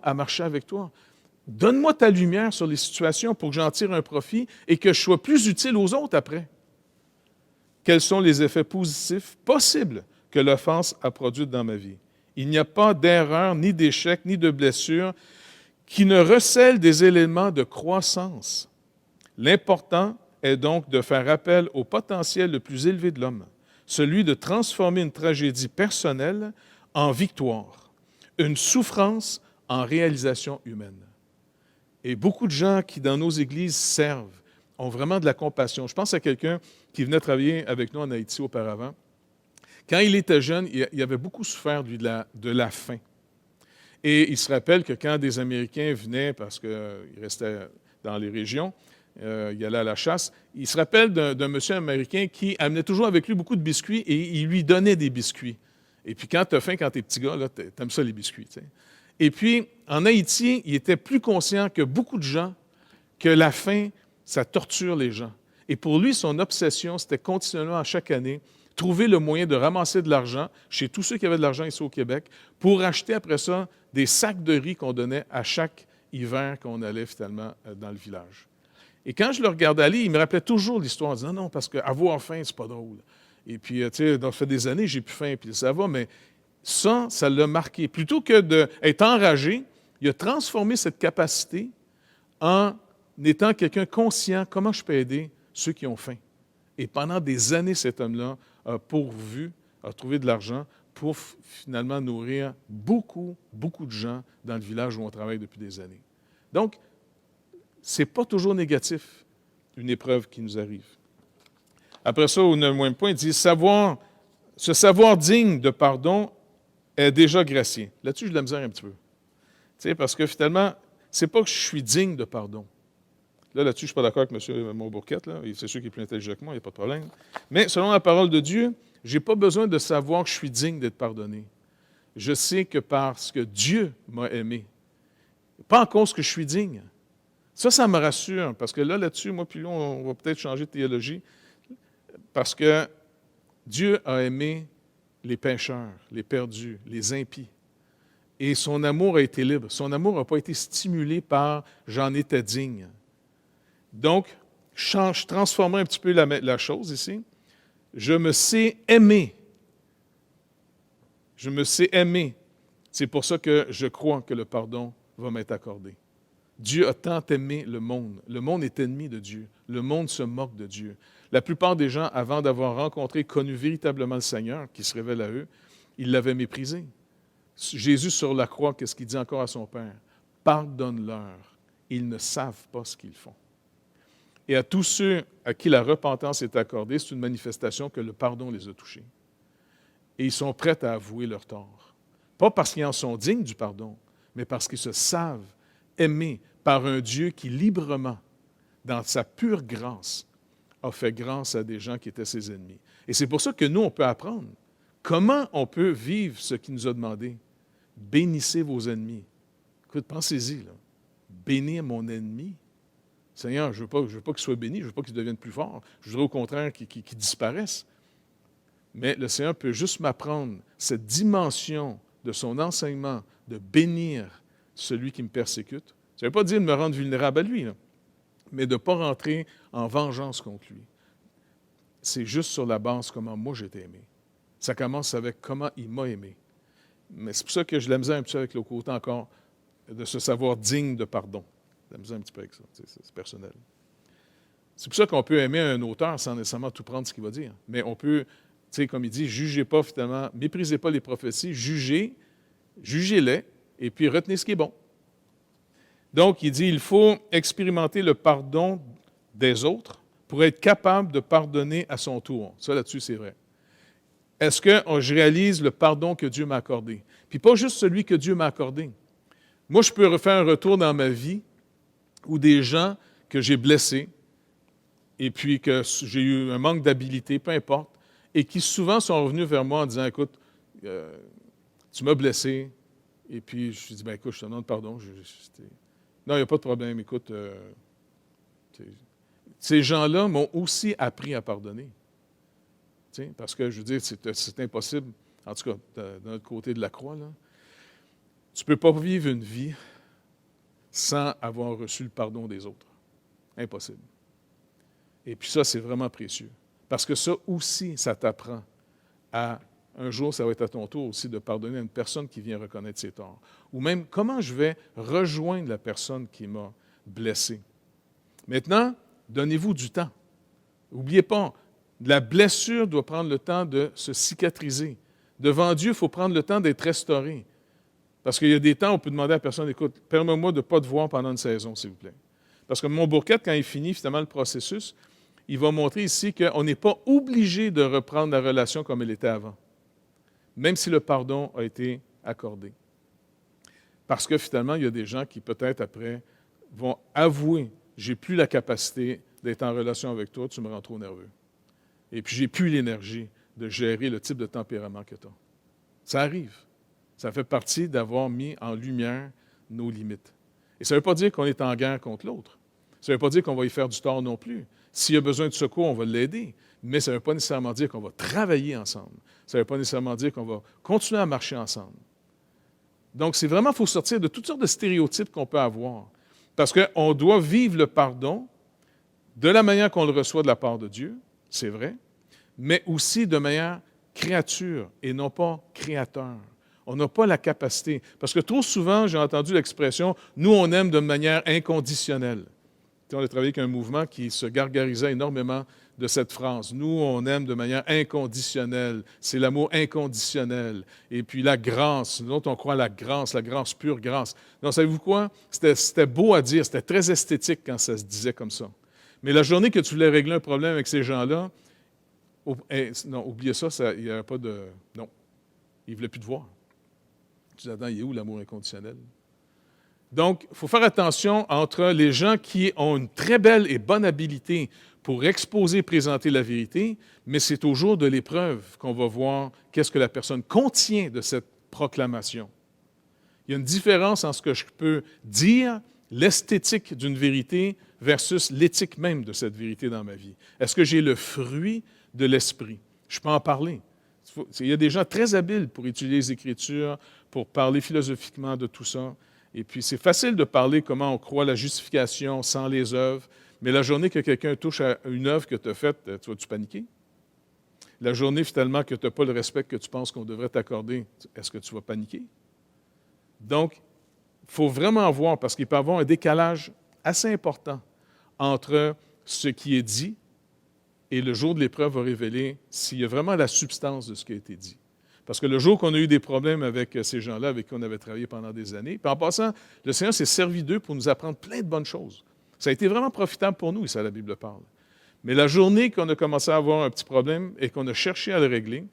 S1: à marcher avec toi. Donne-moi ta lumière sur les situations pour que j'en tire un profit et que je sois plus utile aux autres après. Quels sont les effets positifs possibles que l'offense a produits dans ma vie? Il n'y a pas d'erreur, ni d'échec, ni de blessure qui ne recèlent des éléments de croissance. L'important est donc de faire appel au potentiel le plus élevé de l'homme, celui de transformer une tragédie personnelle en victoire, une souffrance en réalisation humaine. Et beaucoup de gens qui, dans nos églises, servent, ont vraiment de la compassion. Je pense à quelqu'un qui venait travailler avec nous en Haïti auparavant. Quand il était jeune, il avait beaucoup souffert, lui, de la faim. Et il se rappelle que quand des Américains venaient, parce qu'il restait dans les régions, il allait à la chasse, il se rappelle d'un monsieur américain qui amenait toujours avec lui beaucoup de biscuits et il lui donnait des biscuits. Et puis quand tu as faim, quand tu es petit gars, tu aimes ça les biscuits. Tu sais. Et puis, en Haïti, il était plus conscient que beaucoup de gens, que la faim, ça torture les gens. Et pour lui, son obsession, c'était continuellement, à chaque année, trouver le moyen de ramasser de l'argent chez tous ceux qui avaient de l'argent ici au Québec pour acheter après ça des sacs de riz qu'on donnait à chaque hiver qu'on allait finalement dans le village. Et quand je le regardais aller, il me rappelait toujours l'histoire en disant « Non, parce qu'avoir faim, c'est pas drôle. » Et puis, tu sais, ça fait des années, j'ai plus faim, puis ça va, mais ça l'a marqué. Plutôt que d'être enragé, il a transformé cette capacité en étant quelqu'un conscient, comment je peux aider ceux qui ont faim. Et pendant des années, cet homme-là a pourvu, a trouvé de l'argent pour finalement nourrir beaucoup, beaucoup de gens dans le village où on travaille depuis des années. Donc, ce n'est pas toujours négatif, une épreuve qui nous arrive. Après ça, au 9e point, il dit « Ce savoir digne de pardon est déjà gracié. » Là-dessus, j'ai de la misère un petit peu. Tu sais, parce que finalement, c'est pas que je suis digne de pardon. Là-dessus, je ne suis pas d'accord avec M. Montbourquette. C'est sûr qu'il est plus intelligent que moi, il n'y a pas de problème. Mais selon la parole de Dieu, je n'ai pas besoin de savoir que je suis digne d'être pardonné. Je sais que parce que Dieu m'a aimé, pas en cause que je suis digne. Ça me rassure, parce que là-dessus, moi, puis là, on va peut-être changer de théologie, parce que Dieu a aimé les pécheurs, les perdus, les impies. Et son amour a été libre. Son amour n'a pas été stimulé par « j'en étais digne ». Donc, je transforme un petit peu la chose ici. Je me sais aimer. Je me sais aimer. C'est pour ça que je crois que le pardon va m'être accordé. Dieu a tant aimé le monde. Le monde est ennemi de Dieu. Le monde se moque de Dieu. La plupart des gens, avant d'avoir rencontré, connu véritablement le Seigneur, qui se révèle à eux, ils l'avaient méprisé. Jésus sur la croix, qu'est-ce qu'il dit encore à son Père? « Pardonne-leur, ils ne savent pas ce qu'ils font. » Et à tous ceux à qui la repentance est accordée, c'est une manifestation que le pardon les a touchés. et ils sont prêts à avouer leur tort. Pas parce qu'ils en sont dignes du pardon, mais parce qu'ils se savent aimés par un Dieu qui librement, dans sa pure grâce, a fait grâce à des gens qui étaient ses ennemis. Et c'est pour ça que nous, on peut apprendre. Comment on peut vivre ce qu'il nous a demandé? Bénissez vos ennemis. Écoute, pensez-y, là. Bénir mon ennemi. Seigneur, je ne veux pas qu'il soit béni, je ne veux pas qu'il devienne plus fort. Je voudrais au contraire qu'il disparaisse. Mais le Seigneur peut juste m'apprendre cette dimension de son enseignement, de bénir celui qui me persécute. Ça ne veut pas dire de me rendre vulnérable à lui, là, mais de ne pas rentrer en vengeance contre lui. C'est juste sur la base comment moi j'ai été aimé. Ça commence avec comment il m'a aimé. Mais c'est pour ça que je la misère un petit peu avec le côté encore de se savoir digne de pardon. Je la misère un petit peu avec ça, c'est personnel. C'est pour ça qu'on peut aimer un auteur sans nécessairement tout prendre ce qu'il va dire. Mais on peut, tu sais, comme il dit, jugez pas finalement, méprisez pas les prophéties, jugez-les, et puis retenez ce qui est bon. Donc, il dit, il faut expérimenter le pardon des autres pour être capable de pardonner à son tour. Ça, là-dessus, c'est vrai. Est-ce que je réalise le pardon que Dieu m'a accordé? Puis pas juste celui que Dieu m'a accordé. Moi, je peux refaire un retour dans ma vie où des gens que j'ai blessés et puis que j'ai eu un manque d'habilité, peu importe, et qui souvent sont revenus vers moi en disant, écoute, tu m'as blessé, et puis je lui dis, écoute, je te demande pardon. Non, il n'y a pas de problème, écoute, ces gens-là m'ont aussi appris à pardonner. Parce que, je veux dire, c'est impossible, en tout cas, d'un autre côté de la croix, là. Tu ne peux pas vivre une vie sans avoir reçu le pardon des autres. Impossible. Et puis ça, c'est vraiment précieux. Parce que ça aussi, ça t'apprend à, un jour, ça va être à ton tour aussi de pardonner à une personne qui vient reconnaître ses torts. Ou même, comment je vais rejoindre la personne qui m'a blessé. Maintenant, donnez-vous du temps. N'oubliez pas, la blessure doit prendre le temps de se cicatriser. Devant Dieu, il faut prendre le temps d'être restauré. Parce qu'il y a des temps où on peut demander à la personne, écoute, permets-moi de ne pas te voir pendant une saison, s'il vous plaît. Parce que mon bourquette, quand il finit finalement le processus, il va montrer ici qu'on n'est pas obligé de reprendre la relation comme elle était avant, même si le pardon a été accordé. Parce que finalement, il y a des gens qui peut-être après vont avouer, j'ai plus la capacité d'être en relation avec toi, tu me rends trop nerveux. Et puis, j'ai plus l'énergie de gérer le type de tempérament que tu as. Ça arrive. Ça fait partie d'avoir mis en lumière nos limites. Et ça ne veut pas dire qu'on est en guerre contre l'autre. Ça ne veut pas dire qu'on va y faire du tort non plus. S'il a besoin de secours, on va l'aider. Mais ça ne veut pas nécessairement dire qu'on va travailler ensemble. Ça ne veut pas nécessairement dire qu'on va continuer à marcher ensemble. Donc, c'est vraiment, il faut sortir de toutes sortes de stéréotypes qu'on peut avoir. Parce qu'on doit vivre le pardon de la manière qu'on le reçoit de la part de Dieu, c'est vrai, mais aussi de manière créature et non pas créateur. On n'a pas la capacité. Parce que trop souvent, j'ai entendu l'expression « nous, on aime de manière inconditionnelle ». On a travaillé avec un mouvement qui se gargarisait énormément de cette phrase. Nous, on aime de manière inconditionnelle. C'est l'amour inconditionnel. Et puis la grâce. Nous autres, on croit à la grâce pure grâce. Donc, savez-vous quoi? C'était beau à dire, c'était très esthétique quand ça se disait comme ça. Mais la journée que tu voulais régler un problème avec ces gens-là, non, oubliez ça, il n'y avait pas de... Non, ils ne voulaient plus te voir. Tu dis, attends, il est où l'amour inconditionnel? Donc, il faut faire attention entre les gens qui ont une très belle et bonne habilité pour exposer et présenter la vérité, mais c'est au jour de l'épreuve qu'on va voir qu'est-ce que la personne contient de cette proclamation. Il y a une différence entre ce que je peux dire, l'esthétique d'une vérité, versus l'éthique même de cette vérité dans ma vie. Est-ce que j'ai le fruit de l'esprit? Je peux en parler. Il y a des gens très habiles pour étudier les Écritures, pour parler philosophiquement de tout ça. Et puis, c'est facile de parler comment on croit la justification sans les œuvres, mais la journée que quelqu'un touche à une œuvre que tu as faite, tu vas-tu paniquer? La journée, finalement, que tu n'as pas le respect que tu penses qu'on devrait t'accorder, est-ce que tu vas paniquer? Donc, il faut vraiment voir, parce qu'il peut y avoir un décalage assez important entre ce qui est dit et le jour de l'épreuve va révéler s'il y a vraiment la substance de ce qui a été dit. Parce que le jour qu'on a eu des problèmes avec ces gens-là avec qui on avait travaillé pendant des années, puis en passant, le Seigneur s'est servi d'eux pour nous apprendre plein de bonnes choses. Ça a été vraiment profitable pour nous, et ça, la Bible parle. Mais la journée qu'on a commencé à avoir un petit problème et qu'on a cherché à le régler,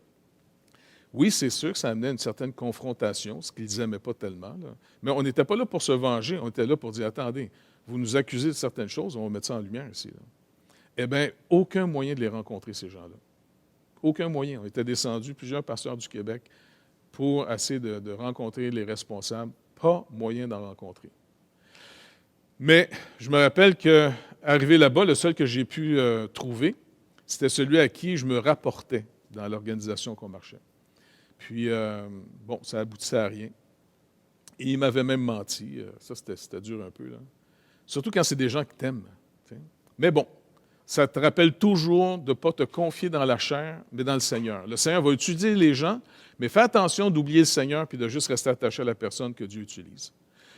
S1: Oui, c'est sûr que ça amenait une certaine confrontation, ce qu'ils n'aimaient pas tellement, là. Mais on n'était pas là pour se venger, on était là pour dire, attendez, vous nous accusez de certaines choses, on va mettre ça en lumière ici, là. Eh bien, aucun moyen de les rencontrer, ces gens-là. Aucun moyen. On était descendus, plusieurs pasteurs du Québec, pour essayer de rencontrer les responsables. Pas moyen d'en rencontrer. Mais je me rappelle qu'arrivé là-bas, le seul que j'ai pu trouver, c'était celui à qui je me rapportais dans l'organisation qu'on marchait. Puis, bon, ça aboutissait à rien. Et il m'avait même menti. Ça, c'était dur un peu, là. Surtout quand c'est des gens qui t'aiment. T'sais. Mais bon, ça te rappelle toujours de ne pas te confier dans la chair, mais dans le Seigneur. Le Seigneur va utiliser les gens, mais fais attention d'oublier le Seigneur puis de juste rester attaché à la personne que Dieu utilise.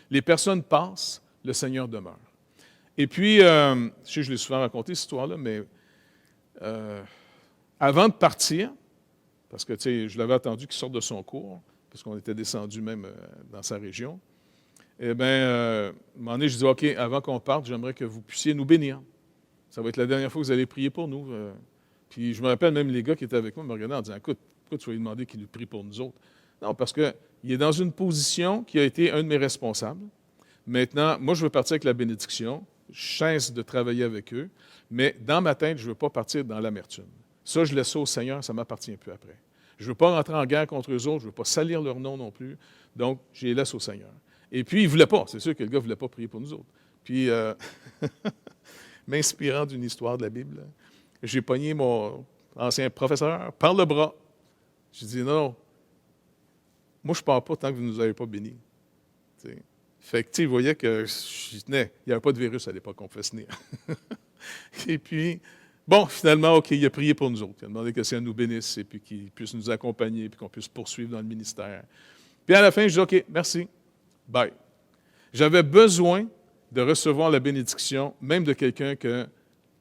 S1: Les personnes passent, le Seigneur demeure. Et puis, je sais que je l'ai souvent raconté, cette histoire-là, mais avant de partir, parce que, tu sais, je l'avais attendu qu'il sorte de son cours, parce qu'on était descendu même dans sa région, eh bien, à un moment donné, je dis, OK, avant qu'on parte, j'aimerais que vous puissiez nous bénir. Ça va être la dernière fois que vous allez prier pour nous. Puis je me rappelle même les gars qui étaient avec moi me regardaient en disant, écoute, pourquoi tu vas lui demander qu'il nous prie pour nous autres? Non, parce qu'il est dans une position qui a été un de mes responsables. Maintenant, moi, je veux partir avec la bénédiction. Je cesse de travailler avec eux. Mais dans ma tête, je ne veux pas partir dans l'amertume. Ça, je laisse ça au Seigneur, ça ne m'appartient plus après. Je ne veux pas rentrer en guerre contre eux autres, je ne veux pas salir leur nom non plus. Donc, je les laisse au Seigneur. Et puis, il ne voulait pas. C'est sûr que le gars ne voulait pas prier pour nous autres. Puis, m'inspirant d'une histoire de la Bible, j'ai pogné mon ancien professeur par le bras. J'ai dit, non, moi, je ne pars pas tant que vous ne nous avez pas bénis. T'sais. Fait que, tu sais, il voyait que je tenais. Il n'y avait pas de virus à l'époque, on pouvait se tenir. Et puis, bon, finalement, OK, il a prié pour nous autres. Il a demandé que le Seigneur nous bénisse et puis qu'il puisse nous accompagner puis qu'on puisse poursuivre dans le ministère. Puis à la fin, je dis, OK, merci, bye. J'avais besoin de recevoir la bénédiction, même de quelqu'un que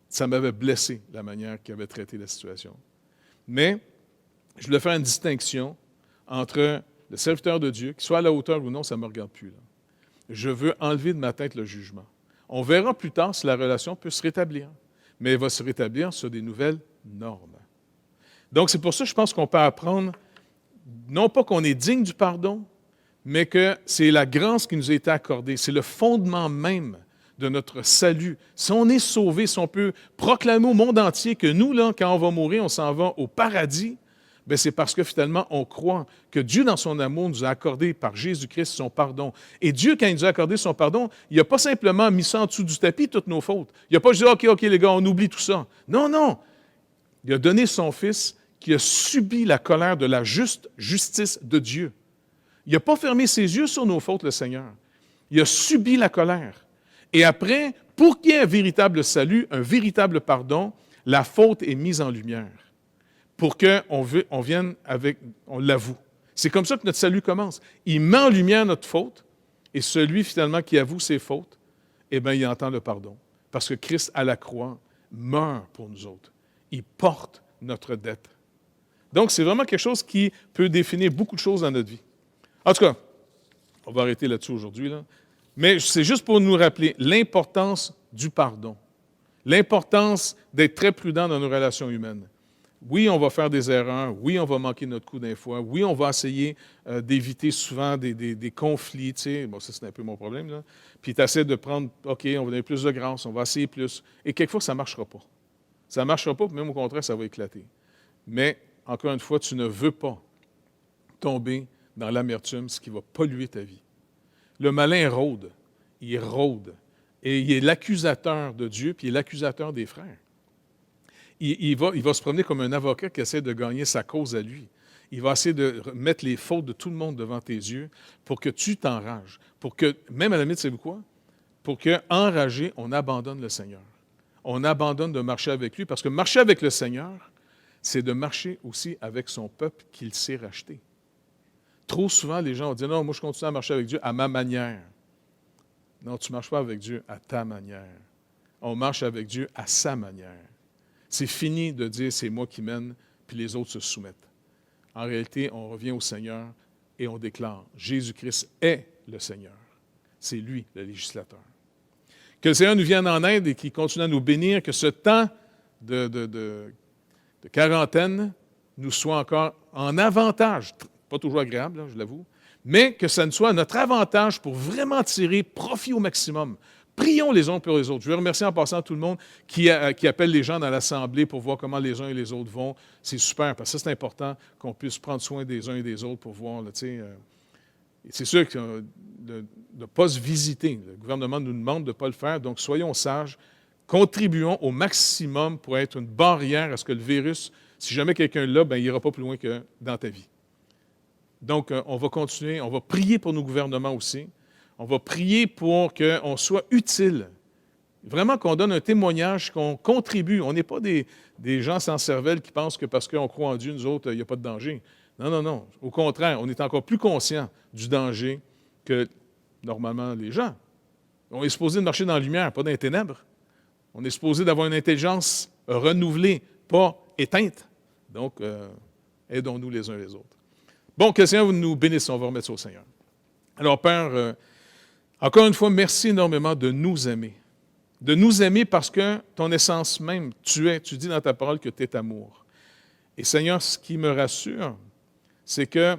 S1: ça m'avait blessé, la manière qu'il avait traité la situation. Mais je voulais faire une distinction entre le serviteur de Dieu, qu'il soit à la hauteur ou non, ça ne me regarde plus, là. Je veux enlever de ma tête le jugement. On verra plus tard si la relation peut se rétablir, mais elle va se rétablir sur des nouvelles normes. Donc, c'est pour ça que je pense qu'on peut apprendre, non pas qu'on est digne du pardon, mais que c'est la grâce qui nous a été accordée. C'est le fondement même de notre salut. Si on est sauvé, si on peut proclamer au monde entier que nous, là, quand on va mourir, on s'en va au paradis, bien, c'est parce que finalement, on croit que Dieu, dans son amour, nous a accordé par Jésus-Christ son pardon. Et Dieu, quand il nous a accordé son pardon, il n'a pas simplement mis ça en dessous du tapis, toutes nos fautes. Il n'a pas dit, OK, les gars, on oublie tout ça. Non, non. Il a donné son Fils qui a subi la colère de la juste justice de Dieu. Il n'a pas fermé ses yeux sur nos fautes, le Seigneur. Il a subi la colère. Et après, pour qu'il y ait un véritable salut, un véritable pardon, la faute est mise en lumière. Pour qu'on vienne avec, on l'avoue. C'est comme ça que notre salut commence. Il met en lumière notre faute, et celui finalement qui avoue ses fautes, eh bien, il entend le pardon. Parce que Christ, à la croix, meurt pour nous autres. Il porte notre dette. Donc, c'est vraiment quelque chose qui peut définir beaucoup de choses dans notre vie. En tout cas, on va arrêter là-dessus aujourd'hui, là. Mais c'est juste pour nous rappeler l'importance du pardon, l'importance d'être très prudent dans nos relations humaines. Oui, on va faire des erreurs, oui, on va manquer notre coup d'un fois, oui, on va essayer d'éviter souvent des conflits, tu sais. Bon, ça, c'est un peu mon problème, là. Puis tu essaies de prendre, OK, on va donner plus de grâce, on va essayer plus. Et quelquefois, ça ne marchera pas. Ça ne marchera pas, puis même au contraire, ça va éclater. Mais, encore une fois, tu ne veux pas tomber dans l'amertume, ce qui va polluer ta vie. Le malin rôde, il rôde, et il est l'accusateur de Dieu, puis il est l'accusateur des frères. Il va se promener comme un avocat qui essaie de gagner sa cause à lui. Il va essayer de mettre les fautes de tout le monde devant tes yeux pour que tu t'enrages, pour que, même à la limite, savez-vous quoi? Pour qu'enragé, on abandonne le Seigneur. On abandonne de marcher avec lui, parce que marcher avec le Seigneur, c'est de marcher aussi avec son peuple qu'il sait racheter. Trop souvent, les gens ont dit, non, moi je continue à marcher avec Dieu à ma manière. Non, tu ne marches pas avec Dieu à ta manière. On marche avec Dieu à sa manière. C'est fini de dire, c'est moi qui mène, puis les autres se soumettent. En réalité, on revient au Seigneur et on déclare, Jésus-Christ est le Seigneur. C'est lui, le législateur. Que le Seigneur nous vienne en aide et qu'il continue à nous bénir, que ce temps de quarantaine nous soit encore en avantage, pas toujours agréable, là, je l'avoue, mais que ça nous soit notre avantage pour vraiment tirer profit au maximum. Prions les uns pour les autres. Je veux remercier en passant tout le monde qui appelle les gens dans l'Assemblée pour voir comment les uns et les autres vont. C'est super, parce que ça, c'est important qu'on puisse prendre soin des uns et des autres pour voir, là, c'est sûr que de ne pas se visiter. Le gouvernement nous demande de ne pas le faire, donc soyons sages, contribuons au maximum pour être une barrière à ce que le virus, si jamais quelqu'un l'a, il n'ira pas plus loin que dans ta vie. Donc, on va continuer, on va prier pour nos gouvernements aussi. On va prier pour qu'on soit utile. Vraiment qu'on donne un témoignage, qu'on contribue. On n'est pas des gens sans cervelle qui pensent que parce qu'on croit en Dieu, nous autres, il n'y a pas de danger. Non, non, non. Au contraire, on est encore plus conscient du danger que normalement les gens. On est supposé de marcher dans la lumière, pas dans les ténèbres. On est supposé d'avoir une intelligence renouvelée, pas éteinte. Donc, aidons-nous les uns les autres. Bon, que le Seigneur nous bénisse, on va remettre ça au Seigneur. Alors, Père, encore une fois, merci énormément de nous aimer. De nous aimer parce que ton essence même, tu dis dans ta parole que tu es amour. Et Seigneur, ce qui me rassure, c'est que,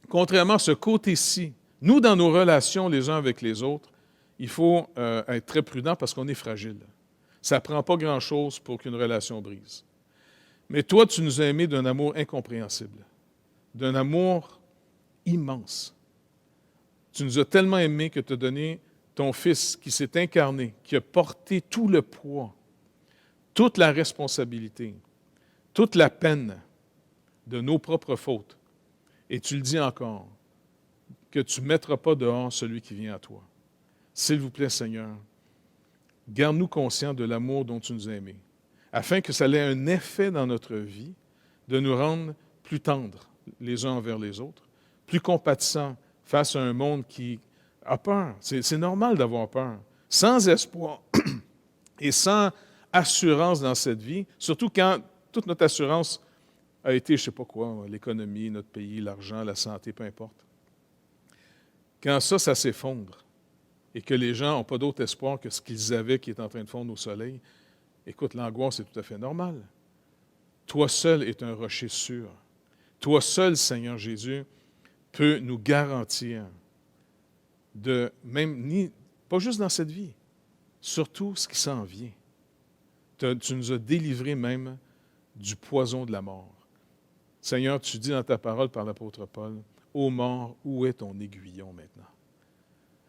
S1: contrairement à ce côté-ci, nous, dans nos relations les uns avec les autres, il faut être très prudent parce qu'on est fragile. Ça ne prend pas grand-chose pour qu'une relation brise. Mais toi, tu nous as aimés d'un amour incompréhensible, d'un amour immense. Tu nous as tellement aimés que tu as donné ton Fils qui s'est incarné, qui a porté tout le poids, toute la responsabilité, toute la peine de nos propres fautes. Et tu le dis encore, que tu ne mettras pas dehors celui qui vient à toi. S'il vous plaît, Seigneur, garde-nous conscients de l'amour dont tu nous as aimés, afin que ça ait un effet dans notre vie de nous rendre plus tendres les uns envers les autres, plus compatissants face à un monde qui a peur. C'est normal d'avoir peur. Sans espoir et sans assurance dans cette vie, surtout quand toute notre assurance a été, je ne sais pas quoi, l'économie, notre pays, l'argent, la santé, peu importe. Quand ça s'effondre et que les gens n'ont pas d'autre espoir que ce qu'ils avaient qui est en train de fondre au soleil, écoute, l'angoisse est tout à fait normale. Toi seul es un rocher sûr. Toi seul, Seigneur Jésus, peut nous garantir pas juste dans cette vie, surtout ce qui s'en vient. Tu nous as délivrés même du poison de la mort. Seigneur, tu dis dans ta parole par l'apôtre Paul, « Ô mort, où est ton aiguillon maintenant? »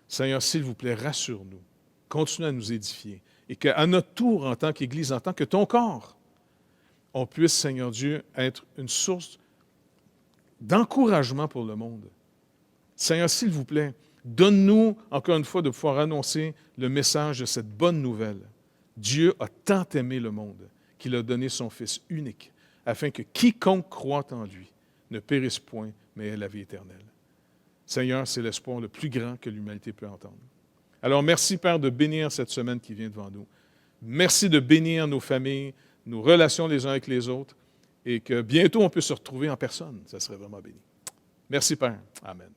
S1: Seigneur, s'il vous plaît, rassure-nous, continue à nous édifier, et qu'à notre tour, en tant qu'Église, en tant que ton corps, on puisse, Seigneur Dieu, être une source d'encouragement pour le monde. Seigneur, s'il vous plaît, donne-nous, encore une fois, de pouvoir annoncer le message de cette bonne nouvelle. Dieu a tant aimé le monde qu'il a donné son Fils unique, afin que quiconque croit en lui ne périsse point, mais ait la vie éternelle. Seigneur, c'est l'espoir le plus grand que l'humanité peut entendre. Alors, merci, Père, de bénir cette semaine qui vient devant nous. Merci de bénir nos familles, nos relations les uns avec les autres, et que bientôt on peut se retrouver en personne. Ça serait vraiment béni. Merci, Père. Amen.